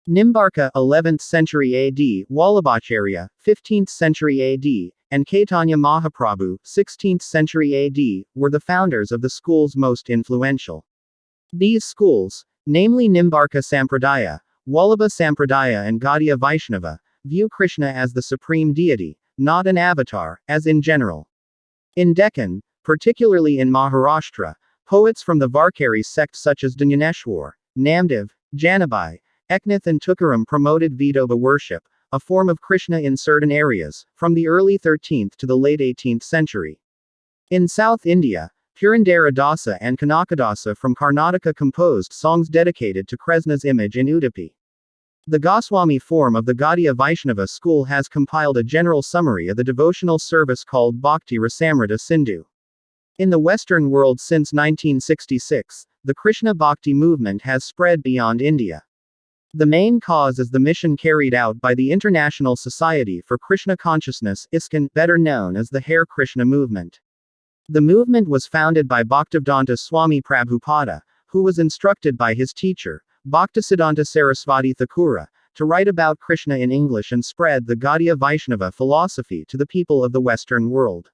Nimbarka, 11th century AD, Vallabhacharya, 15th century AD, and Caitanya Mahaprabhu, 16th century AD, were the founders of the school's most influential. These schools, namely Nimbarka Sampradaya, Vallabha Sampradaya and Gaudiya Vaishnava, view Krishna as the supreme deity, not an avatar, as in general. In Deccan, particularly in Maharashtra, poets from the Varkari sect such as Dnyaneshwar, Namdev, Janabai, Eknath and Tukaram promoted Vidova worship, a form of Krishna in certain areas, from the early 13th to the late 18th century. In South India, Purandara Dasa and Kanakadasa from Karnataka composed songs dedicated to Krishna's image in Udupi. The Goswami form of the Gaudiya Vaishnava school has compiled a general summary of the devotional service called Bhakti Rasamrita Sindhu. In the Western world since 1966, the Krishna Bhakti movement has spread beyond India. The main cause is the mission carried out by the International Society for Krishna Consciousness, ISKCON, better known as the Hare Krishna movement. The movement was founded by Bhaktivedanta Swami Prabhupada, who was instructed by his teacher, Bhaktisiddhanta Saraswati Thakura, to write about Krishna in English and spread the Gaudiya Vaishnava philosophy to the people of the Western world.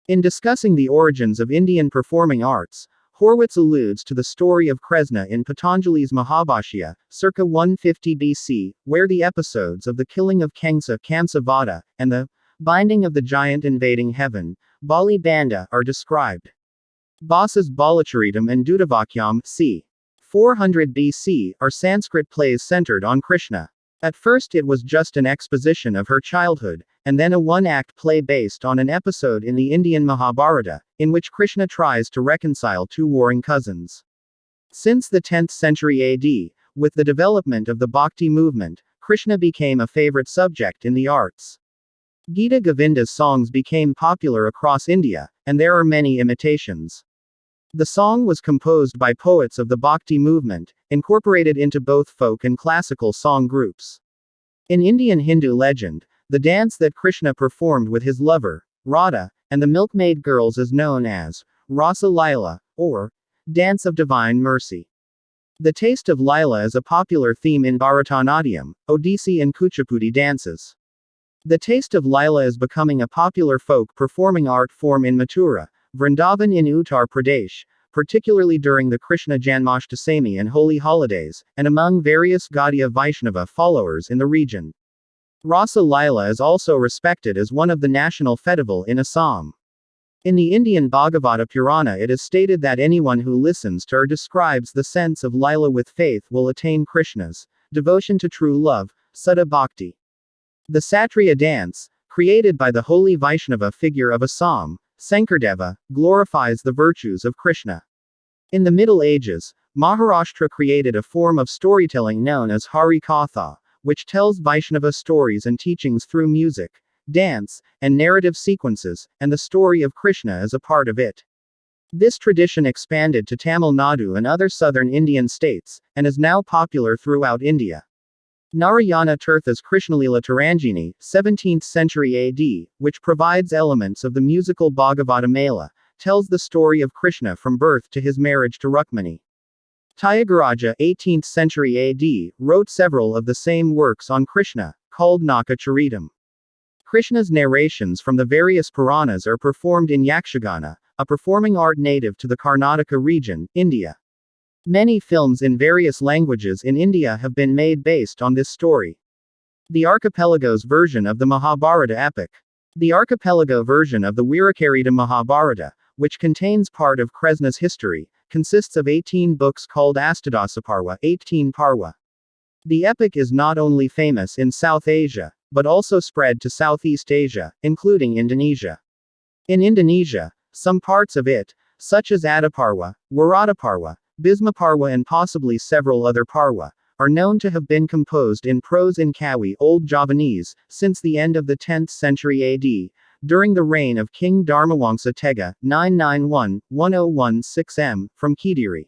In discussing the origins of Indian performing arts, Horwitz alludes to the story of Krishna in Patanjali's Mahabhashya, circa 150 BC, where the episodes of the killing of Kangsa Kamsavada, and the binding of the giant invading heaven, Bali Banda, are described. Basa's Balacharitam and Dudavakyam, c. 400 BC, are Sanskrit plays centered on Krishna. At first it was just an exposition of her childhood, and then a one-act play based on an episode in the Indian Mahabharata, in which Krishna tries to reconcile two warring cousins. Since the 10th century AD, with the development of the Bhakti movement, Krishna became a favorite subject in the arts. Gita Govinda's songs became popular across India, and there are many imitations. The song was composed by poets of the Bhakti movement, incorporated into both folk and classical song groups. In Indian Hindu legend, the dance that Krishna performed with his lover, Radha, and the milkmaid girls is known as Rasa Lila, or Dance of Divine Mercy. The taste of Lila is a popular theme in Bharatanatyam, Odissi and Kuchipudi dances. The taste of Lila is becoming a popular folk performing art form in Mathura, Vrindavan in Uttar Pradesh, particularly during the Krishna Janmashtami and holy holidays, and among various Gaudiya Vaishnava followers in the region. Rasa Lila is also respected as one of the national festival in Assam. In the Indian Bhagavata Purana it is stated that anyone who listens to or describes the sense of Lila with faith will attain Krishna's devotion to true love, Sutta Bhakti. The Satriya dance, created by the holy Vaishnava figure of Assam, Sankardeva, glorifies the virtues of Krishna. In the Middle Ages, Maharashtra created a form of storytelling known as Hari Katha, which tells Vaishnava stories and teachings through music, dance, and narrative sequences, and the story of Krishna is a part of it. This tradition expanded to Tamil Nadu and other southern Indian states, and is now popular throughout India. Narayana Tirtha's Krishnalila Taranjini, 17th century AD, which provides elements of the musical Bhagavata Mela, tells the story of Krishna from birth to his marriage to Rukmini. Tyagaraja, 18th century AD, wrote several of the same works on Krishna, called Naka Charitam. Krishna's narrations from the various Puranas are performed in Yakshagana, a performing art native to the Karnataka region, India. Many films in various languages in India have been made based on this story. The archipelago's version of the Mahabharata epic. The archipelago version of the Virakarita Mahabharata, which contains part of Krishna's history, consists of 18 books called Astadasaparva, 18 Parva. The epic is not only famous in South Asia, but also spread to Southeast Asia, including Indonesia. In Indonesia, some parts of it, such as Adaparwa, Waradaparwa, Bismaparwa and possibly several other Parwa, are known to have been composed in prose in Kawi Old Javanese, since the end of the 10th century AD, during the reign of King Dharmawangsa Tega, 991-1016 m, from Kediri.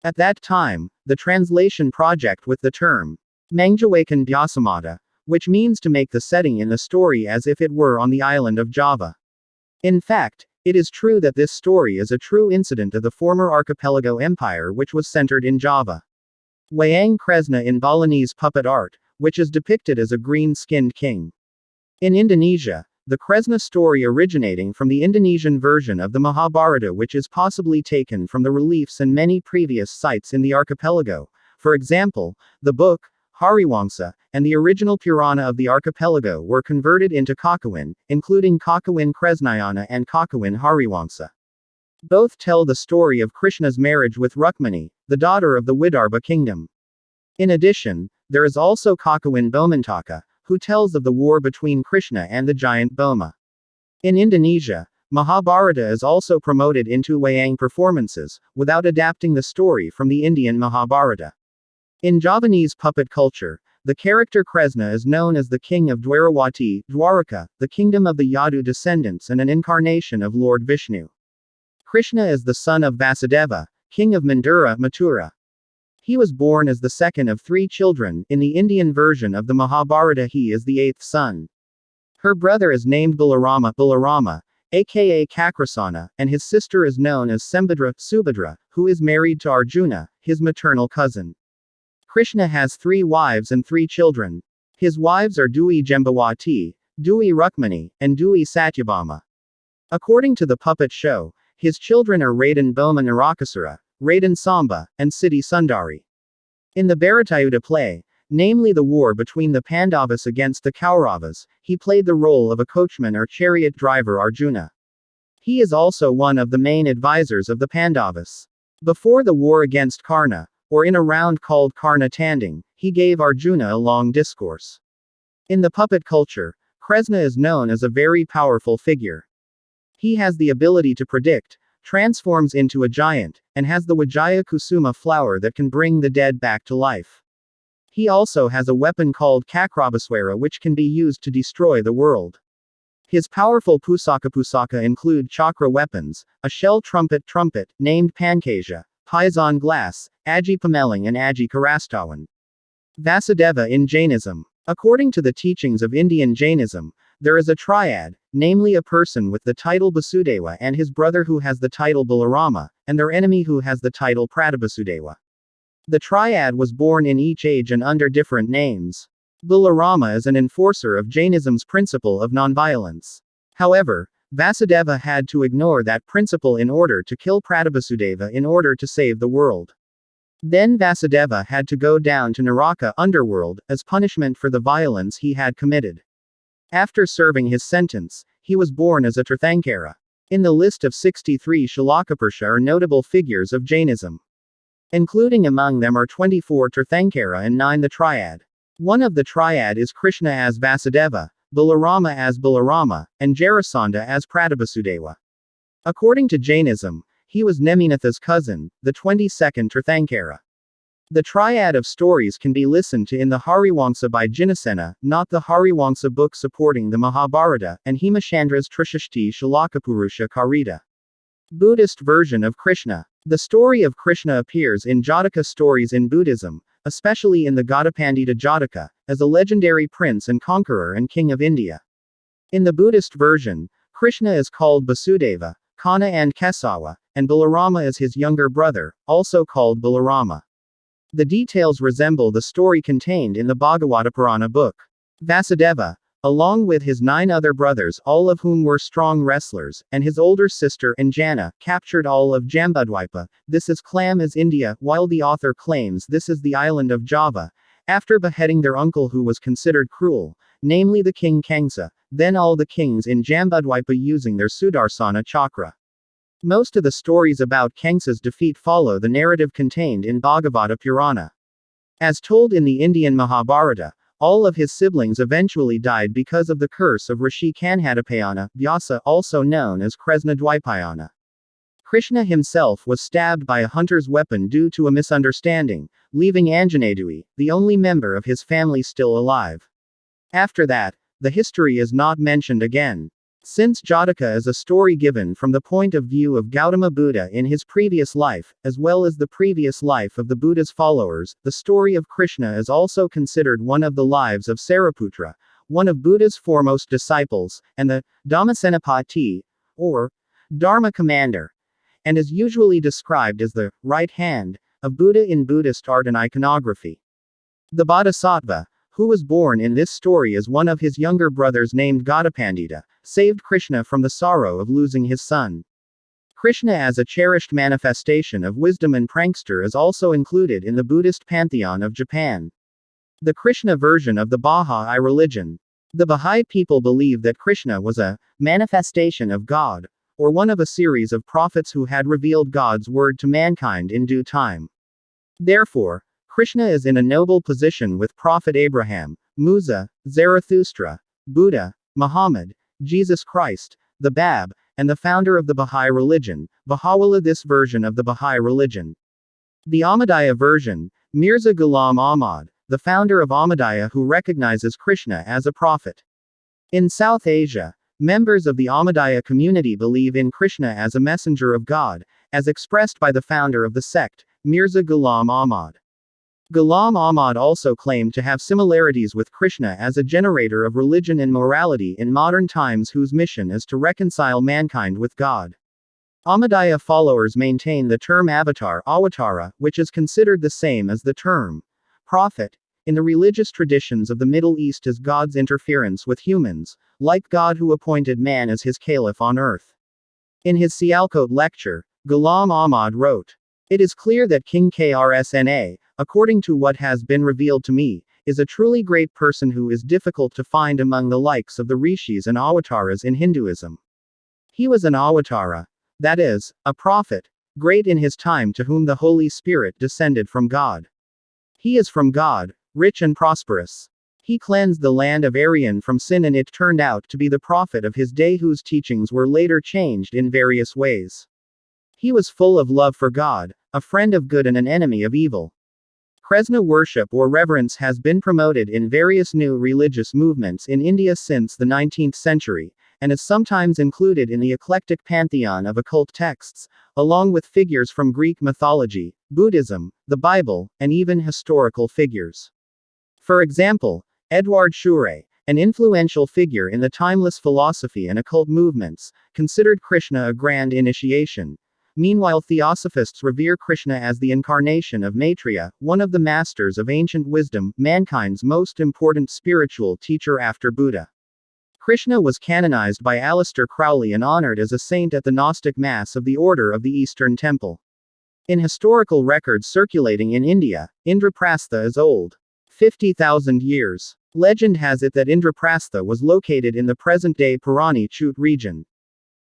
At that time, the translation project with the term Mangjawakan Byasamata, which means to make the setting in the story as if it were on the island of Java. In fact, it is true that this story is a true incident of the former archipelago empire which was centered in Java. Wayang Kresna in Balinese puppet art, which is depicted as a green-skinned king. In Indonesia, the Kresna story originating from the Indonesian version of the Mahabharata, which is possibly taken from the reliefs and many previous sites in the archipelago, for example, the book, Hariwangsa, and the original Purana of the archipelago were converted into Kakawin, including Kakawin Kresnayana and Kakawin Hariwangsa. Both tell the story of Krishna's marriage with Rukmini, the daughter of the Widarbha kingdom. In addition, there is also Kakawin Bomantaka, who tells of the war between Krishna and the giant Boma. In Indonesia, Mahabharata is also promoted into Wayang performances, without adapting the story from the Indian Mahabharata. In Javanese puppet culture, the character Kresna is known as the king of Dwarawati, Dwaraka, the kingdom of the Yadu descendants and an incarnation of Lord Vishnu. Krishna is the son of Vasudeva, king of Mandura, Mathura. He was born as the second of 3 children. In the Indian version of the Mahabharata, he is the 8th son. Her brother is named Balarama, aka Kakrasana, and his sister is known as Subhadra, who is married to Arjuna, his maternal cousin. Krishna has 3 wives and 3 children. His wives are Dui Jembawati, Dui Rukmini, and Dui Satyabhama. According to the puppet show, his children are Raden Boma Narakasura, Raden Samba, and Siddhi Sundari. In the Bharatayuddha play, namely the war between the Pandavas against the Kauravas, he played the role of a coachman or chariot driver Arjuna. He is also one of the main advisors of the Pandavas. Before the war against Karna, or in a round called Karna Tanding, he gave Arjuna a long discourse. In the puppet culture, Kresna is known as a very powerful figure. He has the ability to predict, transforms into a giant, and has the Vijaya Kusuma flower that can bring the dead back to life. He also has a weapon called Kakrabaswara which can be used to destroy the world. His powerful pusaka include chakra weapons, a shell trumpet named Pankaja, Paisan glass, Aji Pameling and Aji Karastawan. Vasudeva in Jainism. According to the teachings of Indian Jainism, there is a triad, namely a person with the title Vasudeva and his brother who has the title Balarama, and their enemy who has the title Pratabasudeva. The triad was born in each age and under different names. Balarama is an enforcer of Jainism's principle of nonviolence. However, Vasudeva had to ignore that principle in order to kill Pratabasudeva in order to save the world. Then Vasudeva had to go down to Naraka underworld, as punishment for the violence he had committed. After serving his sentence, he was born as a Tirthankara. In the list of 63 Shalakapursha are notable figures of Jainism. Including among them are 24 Tirthankara and 9 the Triad. One of the Triad is Krishna as Vasudeva, Balarama as Balarama, and Jarasandha as Pratabasudeva. According to Jainism, he was Neminatha's cousin, the 22nd Tirthankara. The triad of stories can be listened to in the Hariwangsa by Jinasena, not the Hariwangsa book supporting the Mahabharata, and Hemachandra's Trishashti Shalakapurusha Karita. Buddhist version of Krishna. The story of Krishna appears in Jataka stories in Buddhism, especially in the Gaudapadita Jataka, as a legendary prince and conqueror and king of India. In the Buddhist version, Krishna is called Vasudeva, Kana and Kesawa, and Balarama is his younger brother, also called Balarama. The details resemble the story contained in the Bhagavata Purana book. Vasudeva, along with his 9 other brothers, all of whom were strong wrestlers, and his older sister Anjana, captured all of Jambudwipa. This is claimed as India, while the author claims this is the island of Java, after beheading their uncle who was considered cruel, namely the king Kangsa, then all the kings in Jambudwipa using their Sudarsana chakra. Most of the stories about Kangsa's defeat follow the narrative contained in Bhagavata Purana. As told in the Indian Mahabharata, all of his siblings eventually died because of the curse of Rishi Kanhadapayana, Vyasa, also known as Kresna Dwipayana. Krishna himself was stabbed by a hunter's weapon due to a misunderstanding, leaving Anjaneyadui, the only member of his family, still alive. After that, the history is not mentioned again. Since Jataka is a story given from the point of view of Gautama Buddha in his previous life, as well as the previous life of the Buddha's followers, the story of Krishna is also considered one of the lives of Sariputra, one of Buddha's foremost disciples, and the Dhammasenapati, or Dharma commander, and is usually described as the right hand of Buddha in Buddhist art and iconography. The Bodhisattva, who was born in this story as one of his younger brothers named Gautapandita, saved Krishna from the sorrow of losing his son. Krishna as a cherished manifestation of wisdom and prankster is also included in the Buddhist pantheon of Japan. The Krishna version of the Bahá'í religion. The Bahá'í people believe that Krishna was a manifestation of God, or one of a series of prophets who had revealed God's word to mankind in due time. Therefore, Krishna is in a noble position with Prophet Abraham, Musa, Zarathustra, Buddha, Muhammad, Jesus Christ, the Bab, and the founder of the Bahá'í religion, Baha'u'llah. This version of the Bahá'í religion. The Ahmadiyya version, Mirza Ghulam Ahmad, the founder of Ahmadiyya, who recognizes Krishna as a prophet. In South Asia, members of the Ahmadiyya community believe in Krishna as a messenger of God, as expressed by the founder of the sect, Mirza Ghulam Ahmad. Ghulam Ahmad also claimed to have similarities with Krishna as a generator of religion and morality in modern times, whose mission is to reconcile mankind with God. Ahmadiyya followers maintain the term avatar, avatara, which is considered the same as the term prophet in the religious traditions of the Middle East, as God's interference with humans, like God who appointed man as his caliph on earth. In his Sialkot lecture, Ghulam Ahmad wrote, "It is clear that King Krsna, according to what has been revealed to me, is a truly great person who is difficult to find among the likes of the rishis and avataras in Hinduism. He was an avatara, that is, a prophet, great in his time, to whom the Holy Spirit descended from God. He is from God, rich and prosperous. He cleansed the land of Aryan from sin, and it turned out to be the prophet of his day, whose teachings were later changed in various ways. He was full of love for God, a friend of good and an enemy of evil." Kresna worship or reverence has been promoted in various new religious movements in India since the 19th century, and is sometimes included in the eclectic pantheon of occult texts, along with figures from Greek mythology, Buddhism, the Bible, and even historical figures. For example, Edouard Schuré, an influential figure in the timeless philosophy and occult movements, considered Krishna a grand initiation. Meanwhile, theosophists revere Krishna as the incarnation of Maitreya, one of the masters of ancient wisdom, mankind's most important spiritual teacher after Buddha. Krishna was canonized by Aleister Crowley and honored as a saint at the Gnostic Mass of the Order of the Eastern Temple. In historical records circulating in India, Indraprastha is old. 50,000 years. Legend has it that Indraprastha was located in the present-day Purani Chut region.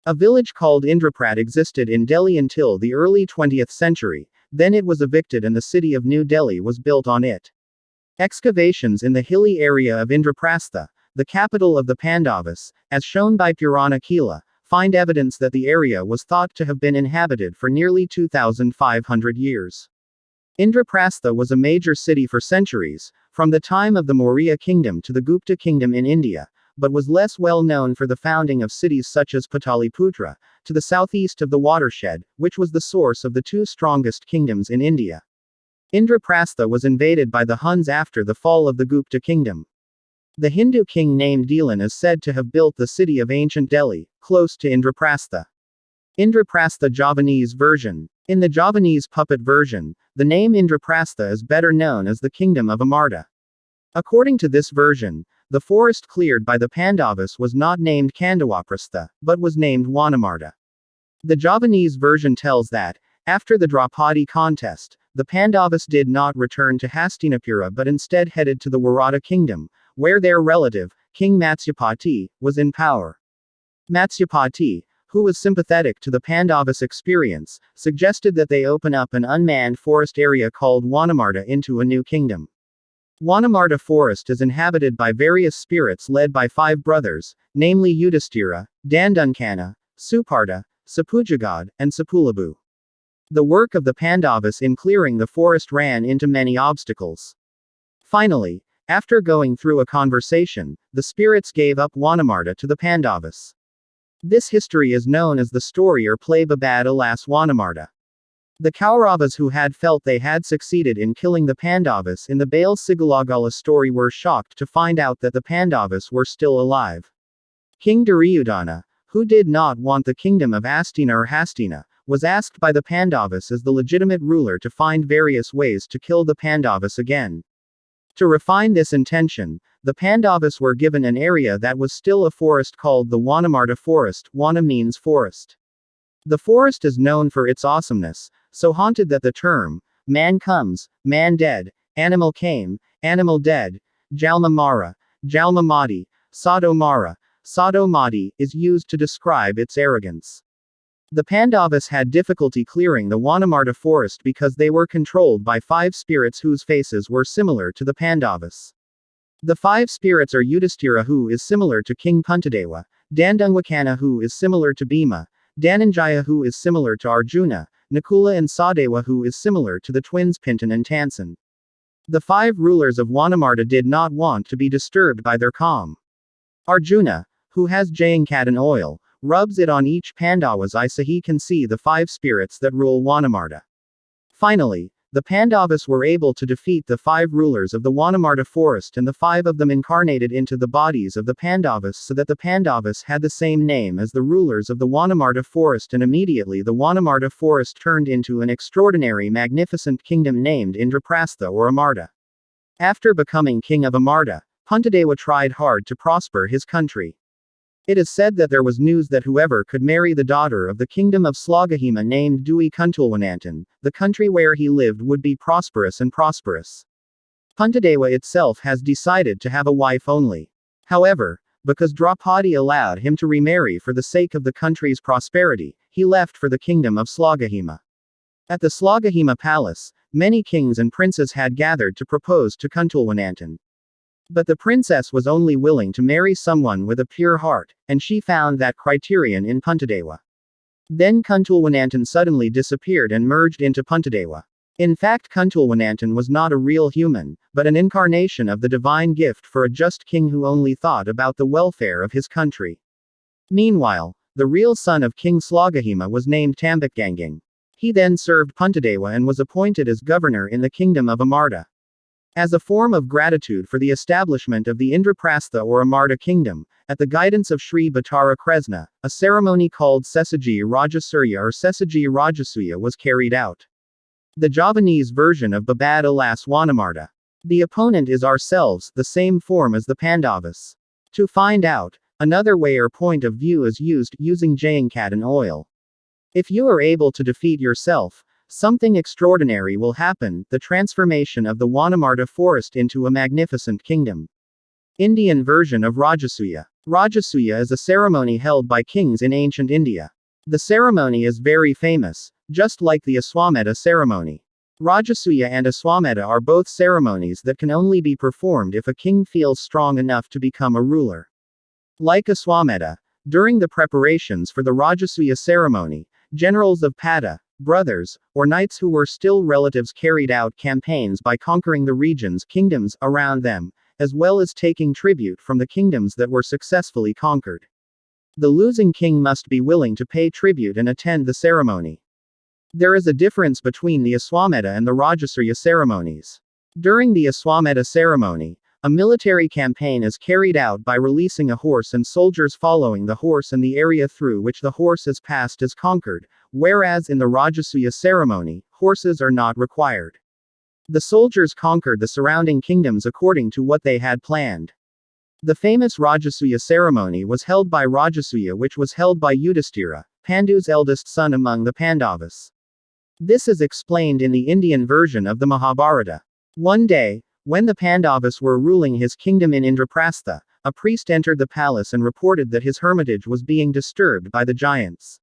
A village called Indraprat existed in Delhi until the early 20th century, then it was evicted and the city of New Delhi was built on it. Excavations in the hilly area of Indraprastha, the capital of the Pandavas, as shown by Purana Kila, find evidence that the area was thought to have been inhabited for nearly 2,500 years. Indraprastha was a major city for centuries, from the time of the Maurya kingdom to the Gupta kingdom in India, but was less well known for the founding of cities such as Pataliputra, to the southeast of the watershed, which was the source of the two strongest kingdoms in India. Indraprastha was invaded by the Huns after the fall of the Gupta kingdom. The Hindu king named Delan is said to have built the city of ancient Delhi, close to Indraprastha. Indraprastha Javanese version. In the Javanese puppet version, the name Indraprastha is better known as the Kingdom of Amarta. According to this version, the forest cleared by the Pandavas was not named Kandawaprastha, but was named Wanamarta. The Javanese version tells that, after the Draupadi contest, the Pandavas did not return to Hastinapura but instead headed to the Warada kingdom, where their relative, King Matsyapati, was in power. Matsyapati, who was sympathetic to the Pandavas' experience, suggested that they open up an unmanned forest area called Wanamarta into a new kingdom. Wanamarta forest is inhabited by various spirits led by 5 brothers, namely Yudhishthira, Dandunkana, Suparta, Sapujagad, and Sapulabu. The work of the Pandavas in clearing the forest ran into many obstacles. Finally, after going through a conversation, the spirits gave up Wanamarta to the Pandavas. This history is known as the story or play Babad Alas Wanamarta. The Kauravas, who had felt they had succeeded in killing the Pandavas in the Bale Sigalagala story, were shocked to find out that the Pandavas were still alive. King Duryodhana, who did not want the kingdom of Astina or Hastina, was asked by the Pandavas as the legitimate ruler to find various ways to kill the Pandavas again. To refine this intention, the Pandavas were given an area that was still a forest called the Wanamarta forest. Wana means forest. The forest is known for its awesomeness, so haunted that the term, man comes, man dead, animal came, animal dead, Jalma Mara, Jalma Madi, Sado Mara, Sado Madi, is used to describe its arrogance. The Pandavas had difficulty clearing the Wanamarta forest because they were controlled by 5 spirits whose faces were similar to the Pandavas. The 5 spirits are Yudhishthira, who is similar to King Puntadeva, Dandungwakana, who is similar to Bhima, Dhananjaya, who is similar to Arjuna, Nakula, and Sadewa, who is similar to the twins Pintan and Tansan. The 5 rulers of Wanamarta did not want to be disturbed by their calm. Arjuna, who has Jayankadan oil, rubs it on each Pandava's eye so he can see the 5 spirits that rule Wanamarta. Finally, the Pandavas were able to defeat the 5 rulers of the Wanamarta forest, and the 5 of them incarnated into the bodies of the Pandavas so that the Pandavas had the same name as the rulers of the Wanamarta forest, and immediately the Wanamarta forest turned into an extraordinary magnificent kingdom named Indraprastha or Amarta. After becoming king of Amarta, Puntadeva tried hard to prosper his country. It is said that there was news that whoever could marry the daughter of the kingdom of Slagahima named Dewey Kuntulwanantan, the country where he lived would be prosperous and prosperous. Puntadeva itself has decided to have a wife only. However, because Draupadi allowed him to remarry for the sake of the country's prosperity, he left for the kingdom of Slagahima. At the Slagahima palace, many kings and princes had gathered to propose to Kuntulwanantan. But the princess was only willing to marry someone with a pure heart, and she found that criterion in Puntadeva. Then Kuntulwanantan suddenly disappeared and merged into Puntadeva. In fact, Kuntulwanantan was not a real human, but an incarnation of the divine gift for a just king who only thought about the welfare of his country. Meanwhile, the real son of King Slagahima was named Tambakganging. He then served Puntadeva and was appointed as governor in the kingdom of Amarta. As a form of gratitude for the establishment of the Indraprastha or Amarta kingdom, at the guidance of Sri Bhattara Kresna, a ceremony called Sesaji Rajasurya or Sesaji Rajasuya was carried out. The Javanese version of Babad Alas Wanamarta. The opponent is ourselves, the same form as the Pandavas. To find out, another way or point of view is used using Jayankadan oil. If you are able to defeat yourself, something extraordinary will happen, the transformation of the Wanamarta forest into a magnificent kingdom. Indian version of Rajasuya. Rajasuya is a ceremony held by kings in ancient India. The ceremony is very famous, just like the Aswamedha ceremony. Rajasuya and Aswamedha are both ceremonies that can only be performed if a king feels strong enough to become a ruler. Like Aswamedha, during the preparations for the Rajasuya ceremony, generals of Pada, brothers, or knights who were still relatives carried out campaigns by conquering the regions, kingdoms, around them, as well as taking tribute from the kingdoms that were successfully conquered. The losing king must be willing to pay tribute and attend the ceremony. There is a difference between the Aswamedha and the Rajasuya ceremonies. During the Aswamedha ceremony, a military campaign is carried out by releasing a horse and soldiers following the horse, and the area through which the horse is passed is conquered, whereas in the Rajasuya ceremony, horses are not required. The soldiers conquered the surrounding kingdoms according to what they had planned. The famous Rajasuya ceremony was held by Rajasuya, which was held by Yudhishthira, Pandu's eldest son among the Pandavas. This is explained in the Indian version of the Mahabharata. One day, when the Pandavas were ruling his kingdom in Indraprastha, a priest entered the palace and reported that his hermitage was being disturbed by the giants.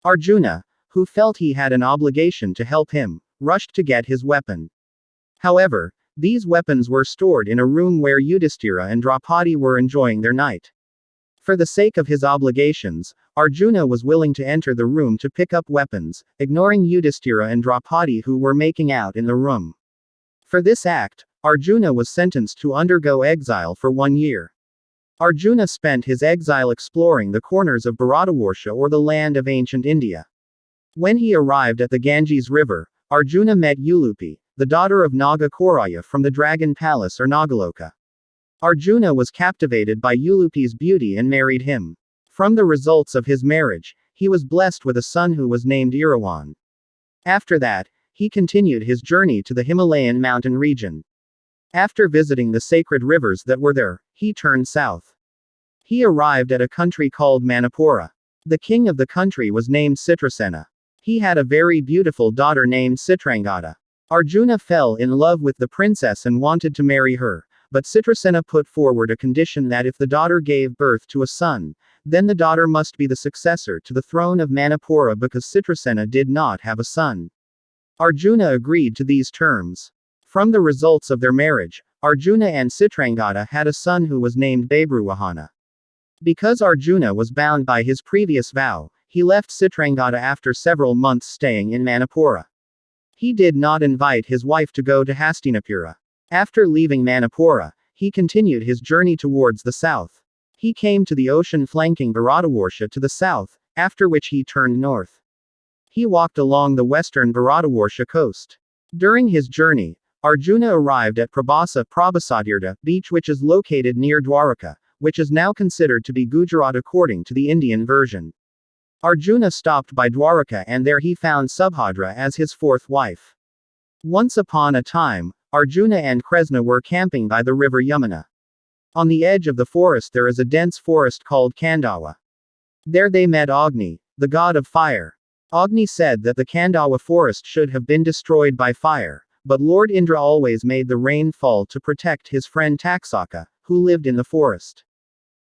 Arjuna, who felt he had an obligation to help him, rushed to get his weapon. However, these weapons were stored in a room where Yudhishthira and Draupadi were enjoying their night. For the sake of his obligations, Arjuna was willing to enter the room to pick up weapons, ignoring Yudhishthira and Draupadi who were making out in the room. For this act, Arjuna was sentenced to undergo exile for 1 year. Arjuna spent his exile exploring the corners of Bharatavarsha, or the land of ancient India. When he arrived at the Ganges River, Arjuna met Ulupi, the daughter of Naga Koraya from the Dragon Palace or Nagaloka. Arjuna was captivated by Ulupi's beauty and married him. From the results of his marriage, he was blessed with a son who was named Iravan. After that, he continued his journey to the Himalayan mountain region. After visiting the sacred rivers that were there, he turned south. He arrived at a country called Manipura. The king of the country was named Citrasena. He had a very beautiful daughter named Citrangada. Arjuna fell in love with the princess and wanted to marry her, but Citrasena put forward a condition that if the daughter gave birth to a son, then the daughter must be the successor to the throne of Manipura because Citrasena did not have a son. Arjuna agreed to these terms. From the results of their marriage, Arjuna and Citrangada had a son who was named Babruwahana. Because Arjuna was bound by his previous vow, he left Citrangada after several months staying in Manipura. He did not invite his wife to go to Hastinapura. After leaving Manipura, he continued his journey towards the south. He came to the ocean flanking Bharatavarsha to the south, after which he turned north. He walked along the western Bharatavarsha coast. During his journey, Arjuna arrived at Prabasatirtha beach, which is located near Dwaraka, which is now considered to be Gujarat according to the Indian version. Arjuna stopped by Dwaraka and there he found Subhadra as his fourth wife. Once upon a time, Arjuna and Kresna were camping by the river Yamuna. On the edge of the forest there is a dense forest called Khandawa. There they met Agni, the god of fire. Agni said that the Khandawa forest should have been destroyed by fire, but Lord Indra always made the rain fall to protect his friend Taksaka, who lived in the forest.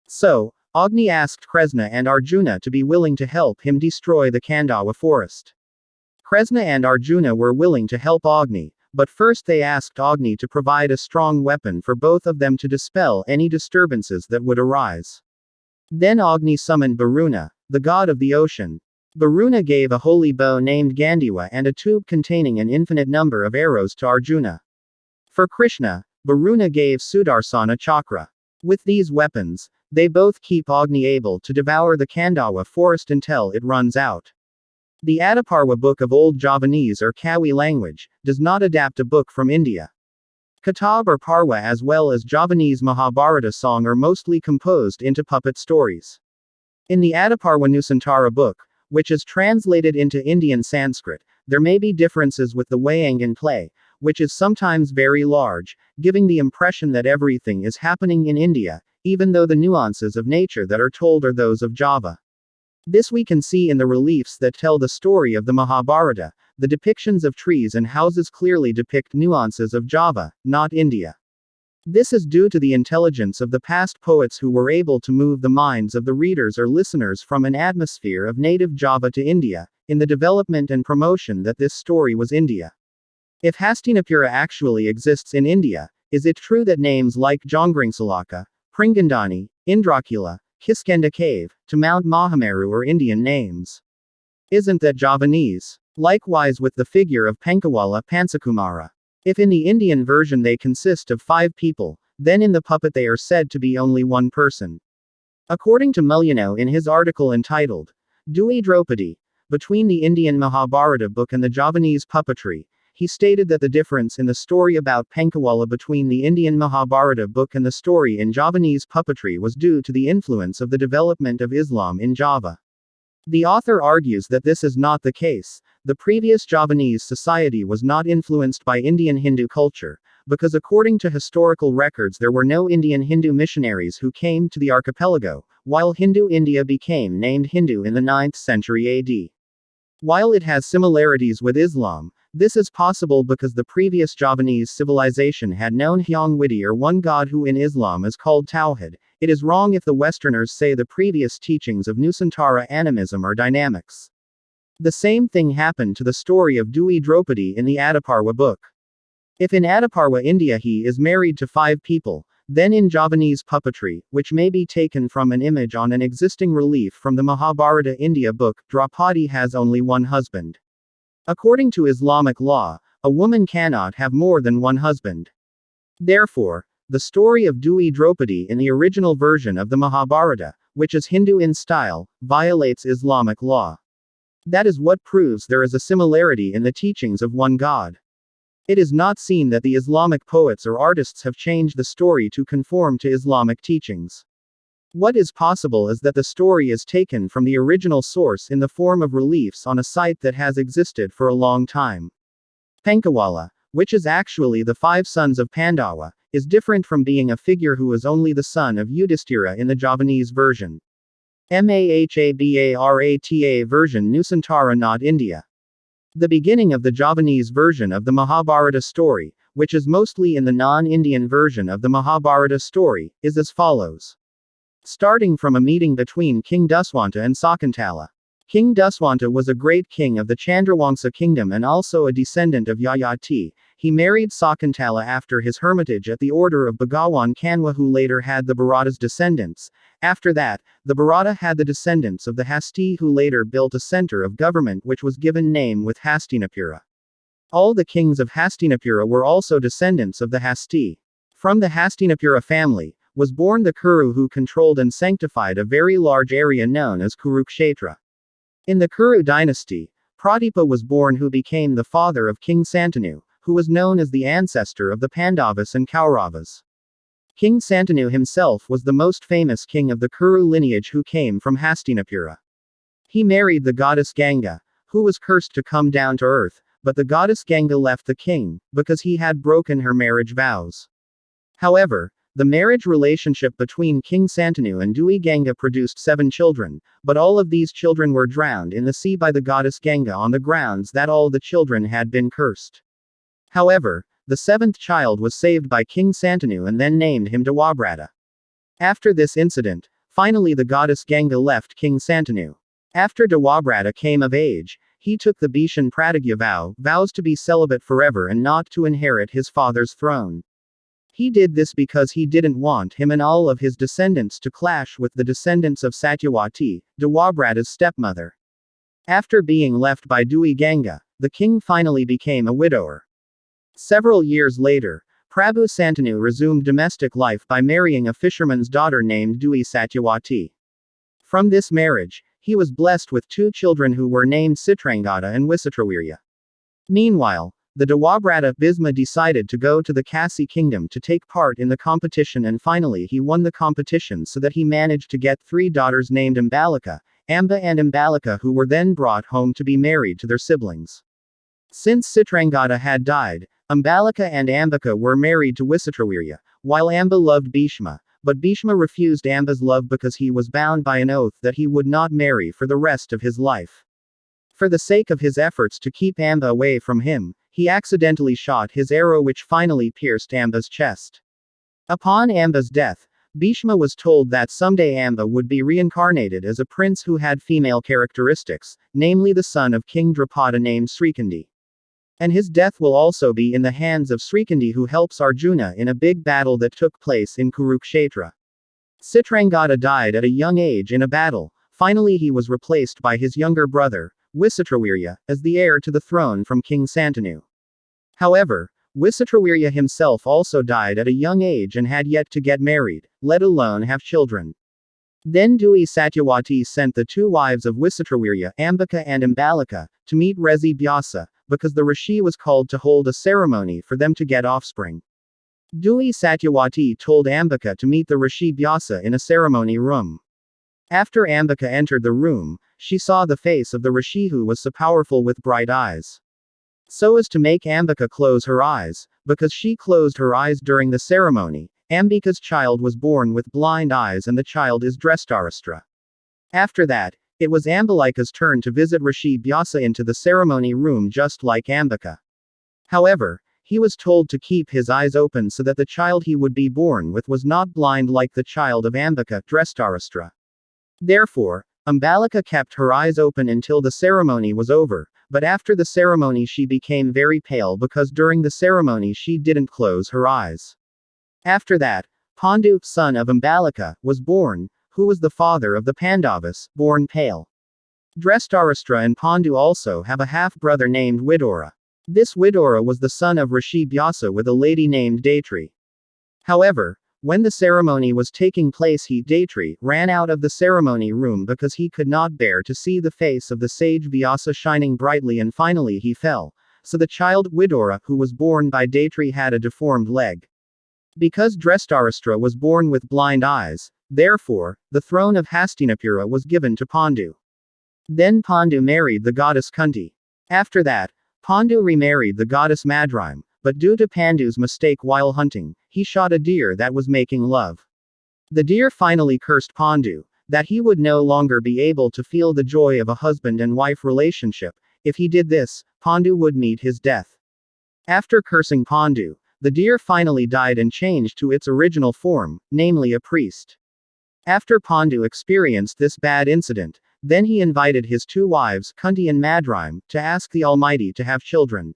So, Agni asked Kresna and Arjuna to be willing to help him destroy the Khandawa forest. Kresna and Arjuna were willing to help Agni, but first they asked Agni to provide a strong weapon for both of them to dispel any disturbances that would arise. Then Agni summoned Varuna, the god of the ocean. Varuna gave a holy bow named Gandiva and a tube containing an infinite number of arrows to Arjuna. For Krishna, Varuna gave Sudarsana chakra. With these weapons, they both keep Agni able to devour the Khandawa forest until it runs out. The Adiparwa book of Old Javanese or Kawi language does not adapt a book from India. Kitab or Parwa as well as Javanese Mahabharata song are mostly composed into puppet stories. In the Adiparwa Nusantara book, which is translated into Indian Sanskrit, there may be differences with the Wayangan play, which is sometimes very large, giving the impression that everything is happening in India, even though the nuances of nature that are told are those of Java. This we can see in the reliefs that tell the story of the Mahabharata. The depictions of trees and houses clearly depict nuances of Java, not India. This is due to the intelligence of the past poets who were able to move the minds of the readers or listeners from an atmosphere of native Java to India, in the development and promotion that this story was India. If Hastinapura actually exists in India, is it true that names like Jongringsalaka, Pringandani, Indrakula, Kiskenda Cave, to Mount Mahameru are Indian names? Isn't that Javanese? Likewise with the figure of Pankawala Pansakumara. If in the Indian version they consist of 5 people, then in the puppet they are said to be only one person. According to Mulyano in his article entitled, Dui Draupadi, between the Indian Mahabharata book and the Javanese puppetry, he stated that the difference in the story about Pankawala between the Indian Mahabharata book and the story in Javanese puppetry was due to the influence of the development of Islam in Java. The author argues that this is not the case. The previous Javanese society was not influenced by Indian Hindu culture, because according to historical records there were no Indian Hindu missionaries who came to the archipelago, while Hindu India became named Hindu in the 9th century AD. While it has similarities with Islam, this is possible because the previous Javanese civilization had known Hyang Widi, or one god who in Islam is called Tawhid. It is wrong if the Westerners say the previous teachings of Nusantara animism are dynamics. The same thing happened to the story of Dewi Draupadi in the Adiparwa book. If in Adiparwa India he is married to 5 people, then in Javanese puppetry, which may be taken from an image on an existing relief from the Mahabharata India book, Draupadi has only one husband. According to Islamic law, a woman cannot have more than one husband. Therefore, the story of Dewi Draupadi in the original version of the Mahabharata, which is Hindu in style, violates Islamic law. That is what proves there is a similarity in the teachings of one God. It is not seen that the Islamic poets or artists have changed the story to conform to Islamic teachings. What is possible is that the story is taken from the original source in the form of reliefs on a site that has existed for a long time. Pankawala, which is actually the 5 sons of Pandava, is different from being a figure who is only the son of Yudhishthira in the Javanese version. Mahabharata version Nusantara, not India. The beginning of the Javanese version of the Mahabharata story, which is mostly in the non-Indian version of the Mahabharata story, is as follows. Starting from a meeting between King Duswanta and Sakuntala. King Duswanta was a great king of the Chandrawangsa kingdom and also a descendant of Yayati. He married Sakuntala after his hermitage at the order of Bhagawan Kanwa, who later had the Bharata's descendants. After that, the Bharata had the descendants of the Hasti, who later built a center of government which was given name with Hastinapura. All the kings of Hastinapura were also descendants of the Hasti. From the Hastinapura family was born the Kuru, who controlled and sanctified a very large area known as Kurukshetra. In the Kuru dynasty, Pradipa was born, who became the father of King Santanu, who was known as the ancestor of the Pandavas and Kauravas. King Santanu himself was the most famous king of the Kuru lineage who came from Hastinapura. He married the goddess Ganga, who was cursed to come down to earth, but the goddess Ganga left the king, because he had broken her marriage vows. However, the marriage relationship between King Santanu and Dewi Ganga produced 7 children, but all of these children were drowned in the sea by the goddess Ganga on the grounds that all the children had been cursed. However, the 7th child was saved by King Santanu and then named him Dewabrata. After this incident, finally the goddess Ganga left King Santanu. After Dewabrata came of age, he took the Bhishan Pratigya vows to be celibate forever and not to inherit his father's throne. He did this because he didn't want him and all of his descendants to clash with the descendants of Satyawati, Dewabrata's stepmother. After being left by Dewi Ganga, the king finally became a widower. Several years later, Prabhu Santanu resumed domestic life by marrying a fisherman's daughter named Dewi Satyawati. From this marriage, he was blessed with 2 children who were named Citrangada and Visitravirya. Meanwhile, the Dewabrata Bhisma decided to go to the Kasi kingdom to take part in the competition, and finally he won the competition so that he managed to get 3 daughters named Ambalika, Amba and Ambalika, who were then brought home to be married to their siblings. Since Citrangada had died, Ambalika and Ambika were married to Visitravirya, while Amba loved Bhishma, but Bhishma refused Amba's love because he was bound by an oath that he would not marry for the rest of his life. For the sake of his efforts to keep Amba away from him, he accidentally shot his arrow, which finally pierced Amba's chest. Upon Amba's death, Bhishma was told that someday Amba would be reincarnated as a prince who had female characteristics, namely the son of King Drupada named Srikandi. And his death will also be in the hands of Srikandi, who helps Arjuna in a big battle that took place in Kurukshetra. Citrangada died at a young age in a battle. Finally he was replaced by his younger brother, Visitravirya, as the heir to the throne from King Santanu. However, Visitravirya himself also died at a young age and had yet to get married, let alone have children. Then Dewi Satyawati sent the 2 wives of Visitravirya, Ambika and Ambalika, to meet Rezi Vyasa, because the rishi was called to hold a ceremony for them to get offspring. Dewi Satyawati told Ambika to meet the rishi Vyasa in a ceremony room. After Ambika entered the room, she saw the face of the rishi, who was so powerful with bright eyes. So as to make Ambika close her eyes, because she closed her eyes during the ceremony. Ambika's child was born with blind eyes and the child is Drestarastra. After that, it was Ambalika's turn to visit Rishi Vyasa into the ceremony room just like Ambika. However, he was told to keep his eyes open so that the child he would be born with was not blind like the child of Ambika, Drestarastra. Therefore, Ambalika kept her eyes open until the ceremony was over, but after the ceremony she became very pale because during the ceremony she didn't close her eyes. After that, Pandu, son of Ambalika, was born, who was the father of the Pandavas, born pale. Drestarastra and Pandu also have a half-brother named Vidura. This Vidura was the son of Rishi Vyasa with a lady named Datri. However, when the ceremony was taking place Datri ran out of the ceremony room because he could not bear to see the face of the sage Vyasa shining brightly and finally he fell, so the child Vidura who was born by Datri had a deformed leg. Because Drestarastra was born with blind eyes, therefore, the throne of Hastinapura was given to Pandu. Then Pandu married the goddess Kunti. After that, Pandu remarried the goddess Madrime, but due to Pandu's mistake while hunting, he shot a deer that was making love. The deer finally cursed Pandu, that he would no longer be able to feel the joy of a husband and wife relationship. If he did this, Pandu would meet his death. After cursing Pandu, the deer finally died and changed to its original form, namely a priest. After Pandu experienced this bad incident, then he invited his two wives, Kunti and Madrime, to ask the Almighty to have children.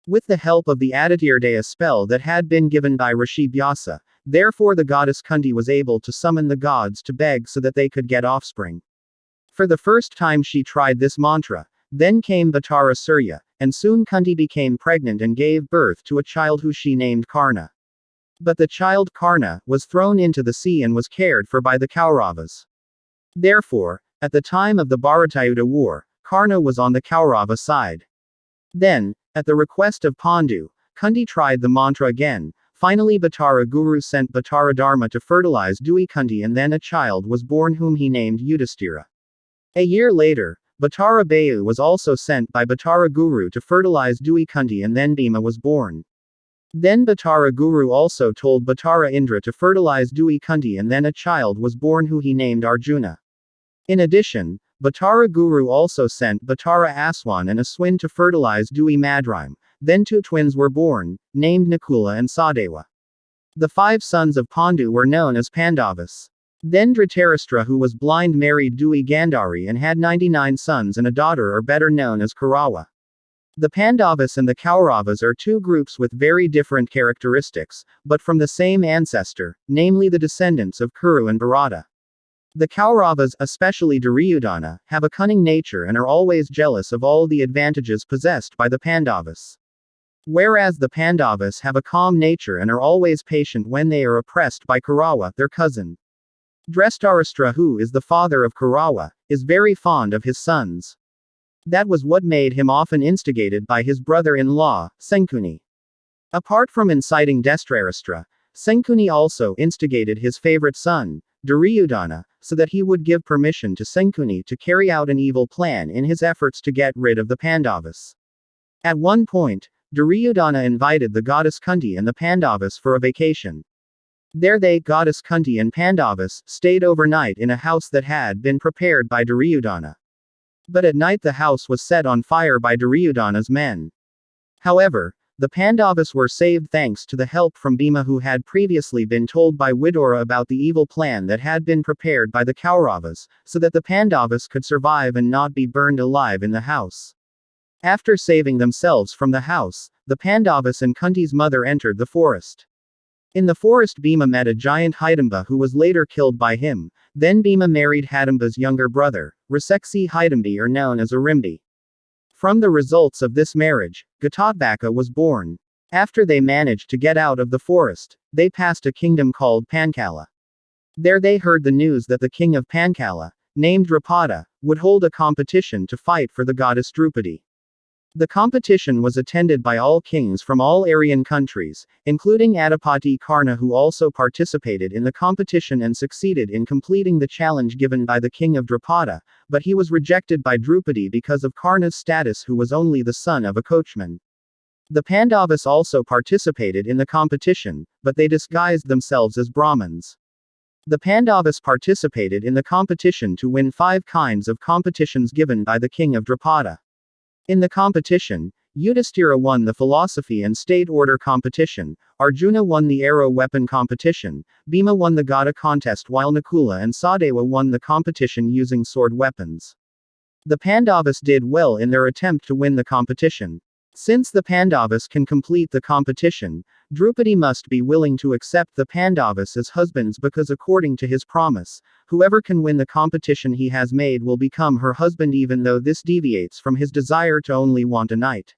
With the help of the Adityrdaya spell that had been given by Rishi Vyasa, therefore the goddess Kunti was able to summon the gods to beg so that they could get offspring. For the first time she tried this mantra, then came Bhattara Surya, and soon Kunti became pregnant and gave birth to a child who she named Karna. But the child Karna was thrown into the sea and was cared for by the Kauravas. Therefore, at the time of the Bharatayuddha war, Karna was on the Kaurava side. Then, at the request of Pandu, Kunti tried the mantra again. Finally Bhattara Guru sent Bhattara Dharma to fertilize Dui Kunti and then a child was born whom he named Yudhishthira. A year later, Bhattara Bayu was also sent by Bhattara Guru to fertilize Dui Kunti and then Bhima was born. Then Bhattara Guru also told Bhattara Indra to fertilize Dui Kunti and then a child was born who he named Arjuna. In addition, Bhattara Guru also sent Bhattara Aswan and Aswin to fertilize Dui Madrime. Then two twins were born, named Nakula and Sadeva. The 5 sons of Pandu were known as Pandavas. Then Dhritarashtra who was blind married Dui Gandhari and had 99 sons and a daughter are better known as Kaurawa. The Pandavas and the Kauravas are two groups with very different characteristics, but from the same ancestor, namely the descendants of Kuru and Bharata. The Kauravas, especially Duryodhana, have a cunning nature and are always jealous of all the advantages possessed by the Pandavas. Whereas the Pandavas have a calm nature and are always patient when they are oppressed by Kaurawa, their cousin. Drestarastra, who is the father of Kaurawa, is very fond of his sons. That was what made him often instigated by his brother-in-law, Senkuni. Apart from inciting Drestarastra, Senkuni also instigated his favorite son, Duryodhana, so that he would give permission to Senkuni to carry out an evil plan in his efforts to get rid of the Pandavas. At one point, Duryodhana invited the goddess Kunti and the Pandavas for a vacation. There they, goddess Kunti and Pandavas, stayed overnight in a house that had been prepared by Duryodhana. But at night the house was set on fire by Duryodhana's men. However, the Pandavas were saved thanks to the help from Bhima who had previously been told by Vidura about the evil plan that had been prepared by the Kauravas, so that the Pandavas could survive and not be burned alive in the house. After saving themselves from the house, the Pandavas and Kunti's mother entered the forest. In the forest Bhima met a giant Hidamba who was later killed by him. Then Bhima married Hidamba's younger brother, Raseksi Hidambi or known as Arimbi. From the results of this marriage, Ghatotbaka was born. After they managed to get out of the forest, they passed a kingdom called Panchala. There they heard the news that the king of Panchala, named Drupada, would hold a competition to fight for the goddess Drupadi. The competition was attended by all kings from all Aryan countries, including Adipati Karna who also participated in the competition and succeeded in completing the challenge given by the king of Drupada, but he was rejected by Drupadi because of Karna's status who was only the son of a coachman. The Pandavas also participated in the competition, but they disguised themselves as Brahmins. The Pandavas participated in the competition to win 5 kinds of competitions given by the king of Drupada. In the competition, Yudhishthira won the philosophy and state order competition, Arjuna won the arrow weapon competition, Bhima won the Gada contest while Nakula and Sahadeva won the competition using sword weapons. The Pandavas did well in their attempt to win the competition. Since the Pandavas can complete the competition, Drupadi must be willing to accept the Pandavas as husbands because according to his promise, whoever can win the competition he has made will become her husband even though this deviates from his desire to only want a knight.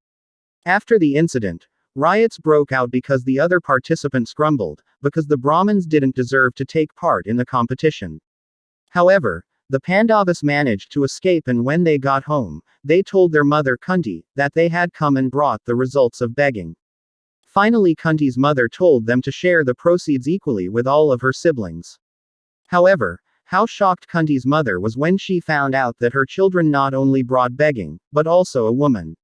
After the incident, riots broke out because the other participants grumbled, because the Brahmins didn't deserve to take part in the competition. However, the Pandavas managed to escape and when they got home, they told their mother Kunti that they had come and brought the results of begging. Finally Kunti's mother told them to share the proceeds equally with all of her siblings. However, how shocked Kunti's mother was when she found out that her children not only brought begging, but also a woman.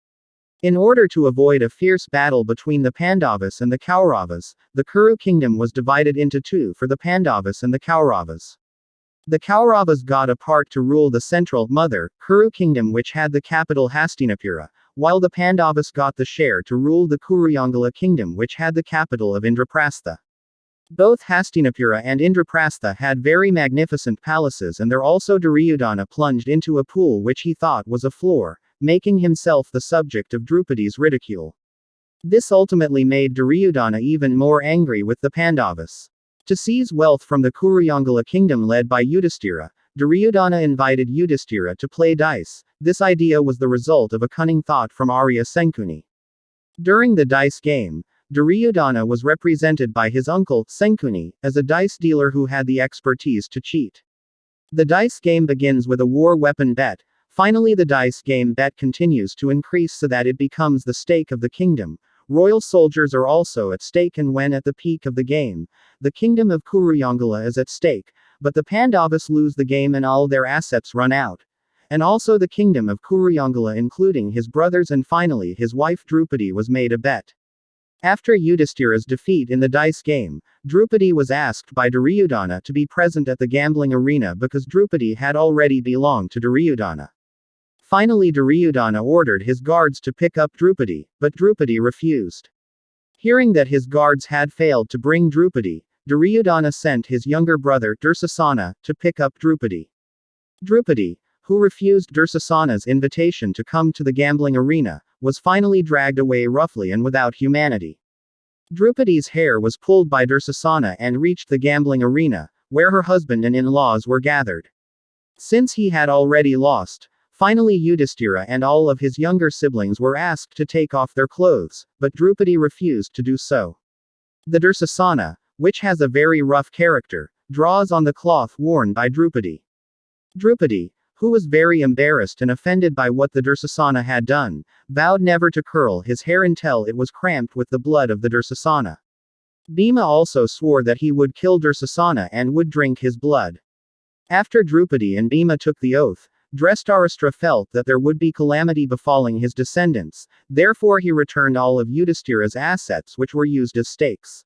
In order to avoid a fierce battle between the Pandavas and the Kauravas, the Kuru kingdom was divided into 2 for the Pandavas and the Kauravas. The Kauravas got a part to rule the central, mother, Kuru kingdom which had the capital Hastinapura, while the Pandavas got the share to rule the Kuruyangala kingdom which had the capital of Indraprastha. Both Hastinapura and Indraprastha had very magnificent palaces and there also Duryodhana plunged into a pool which he thought was a floor, making himself the subject of Drupadi's ridicule. This ultimately made Duryodhana even more angry with the Pandavas. To seize wealth from the Kuruyangala kingdom led by Yudhishthira, Duryodhana invited Yudhishthira to play dice. This idea was the result of a cunning thought from Arya Senkuni. During the dice game, Duryodhana was represented by his uncle, Senkuni, as a dice dealer who had the expertise to cheat. The dice game begins with a war weapon bet. Finally the dice game bet continues to increase so that it becomes the stake of the kingdom. Royal soldiers are also at stake and when at the peak of the game, the kingdom of Kuruyangala is at stake, but the Pandavas lose the game and all their assets run out. And also the kingdom of Kuruyangala including his brothers and finally his wife Drupadi was made a bet. After Yudhishthira's defeat in the dice game, Drupadi was asked by Duryodhana to be present at the gambling arena because Drupadi had already belonged to Duryodhana. Finally Duryodhana ordered his guards to pick up Drupadi, but Drupadi refused. Hearing that his guards had failed to bring Drupadi, Duryodhana sent his younger brother Dursasana to pick up Drupadi. Drupadi, who refused Dursasana's invitation to come to the gambling arena, was finally dragged away roughly and without humanity. Drupadi's hair was pulled by Dursasana and reached the gambling arena, where her husband and in-laws were gathered. Since he had already lost, finally Yudhishthira and all of his younger siblings were asked to take off their clothes, but Drupadi refused to do so. The Dursasana, which has a very rough character, draws on the cloth worn by Drupadi. Drupadi, who was very embarrassed and offended by what the Dursasana had done, vowed never to curl his hair until it was cramped with the blood of the Dursasana. Bhima also swore that he would kill Dursasana and would drink his blood. After Drupadi and Bhima took the oath, Dhritarashtra felt that there would be calamity befalling his descendants, therefore he returned all of Yudhishthira's assets which were used as stakes.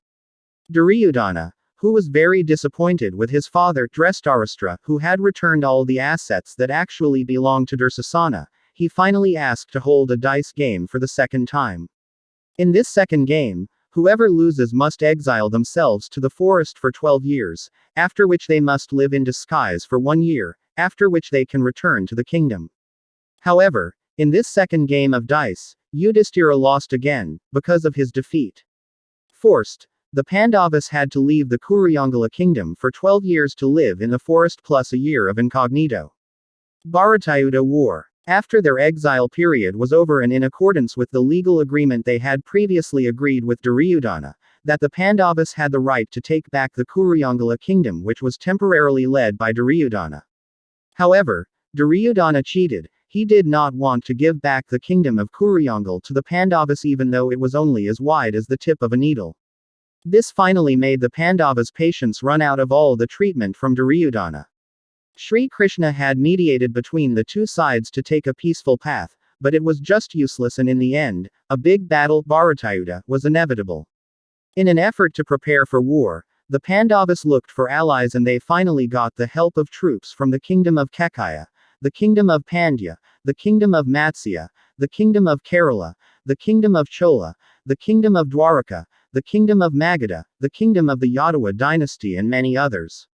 Duryodhana, who was very disappointed with his father Dhritarashtra who had returned all the assets that actually belonged to Dursasana, he finally asked to hold a dice game for the second time. In this second game, whoever loses must exile themselves to the forest for 12 years, after which they must live in disguise for 1 year, after which they can return to the kingdom. However, in this second game of dice, Yudhishthira lost again, because of his defeat. Forced, the Pandavas had to leave the Kuruyangala kingdom for 12 years to live in the forest plus a year of incognito. Bharatayuddha War. After their exile period was over and in accordance with the legal agreement they had previously agreed with Duryodhana, that the Pandavas had the right to take back the Kuruyangala kingdom which was temporarily led by Duryodhana. However, Duryodhana cheated. He did not want to give back the kingdom of Kuruyangal to the Pandavas even though it was only as wide as the tip of a needle. This finally made the Pandavas' patience run out of all the treatment from Duryodhana. Sri Krishna had mediated between the two sides to take a peaceful path, but it was just useless, and in the end, a big battle, Bharatayuddha, was inevitable. In an effort to prepare for war, the Pandavas looked for allies, and they finally got the help of troops from the kingdom of Kekaya, the kingdom of Pandya, the kingdom of Matsya, the kingdom of Kerala, the kingdom of Chola, the kingdom of Dwaraka, the kingdom of Magadha, the kingdom of the Yadava dynasty, and many others.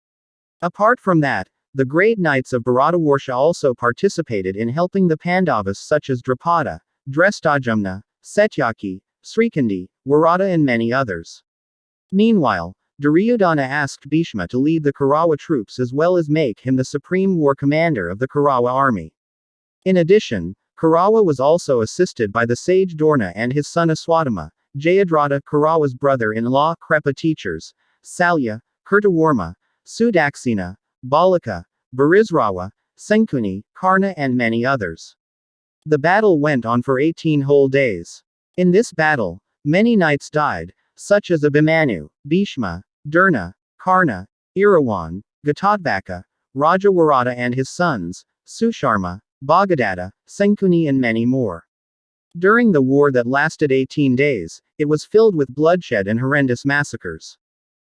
Apart from that, the great knights of Bharatavarsha also participated in helping the Pandavas, such as Drapada, Drestajumna, Satyaki, Srikandi, Warada, and many others. Meanwhile, Duryodhana asked Bhishma to lead the Kaurawa troops as well as make him the supreme war commander of the Kaurawa army. In addition, Kaurawa was also assisted by the sage Dorna and his son Aswadama, Jayadratha, Kaurawa's brother-in-law, Krepa teachers, Salya, Kirtawarma, Sudaksina, Balaka, Barisrawa, Senkuni, Karna, and many others. The battle went on for 18 whole days. In this battle, many knights died, such as Abhimanyu, Bhishma, Durna, Karna, Irawan, Ghatotbaka, Raja Warada and his sons, Susharma, Bhagadatta, Senkuni, and many more. During the war that lasted 18 days, it was filled with bloodshed and horrendous massacres.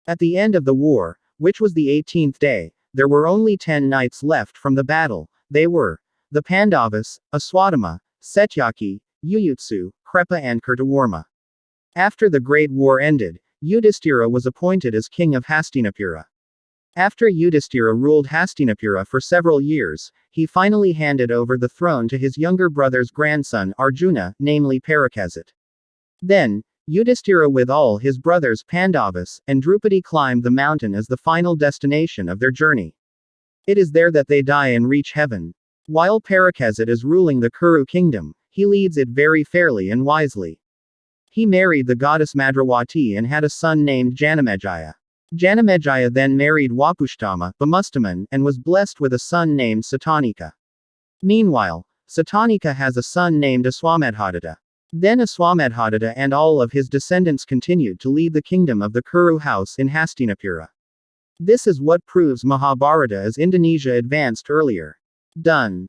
At the end of the war, which was the 18th day, there were only 10 knights left from the battle. They were the Pandavas, Aswadama, Satyaki, Yuyutsu, Krepa, and Kirtawarma. After the Great War ended, Yudhishthira was appointed as king of Hastinapura. After Yudhishthira ruled Hastinapura for several years, he finally handed over the throne to his younger brother's grandson Arjuna, namely Parakazit. Then, Yudhishthira with all his brothers Pandavas and Drupadi climbed the mountain as the final destination of their journey. It is there that they die and reach heaven. While Parakazit is ruling the Kuru kingdom, he leads it very fairly and wisely. He married the goddess Madravati and had a son named Janamejaya. Janamejaya then married Wapushtama, Bamustaman, and was blessed with a son named Satanika. Meanwhile, Satanika has a son named Aswamadhadatta. Then Aswamadhadatta and all of his descendants continued to lead the kingdom of the Kuru house in Hastinapura. This is what proves Mahabharata as Indonesia advanced earlier. Done.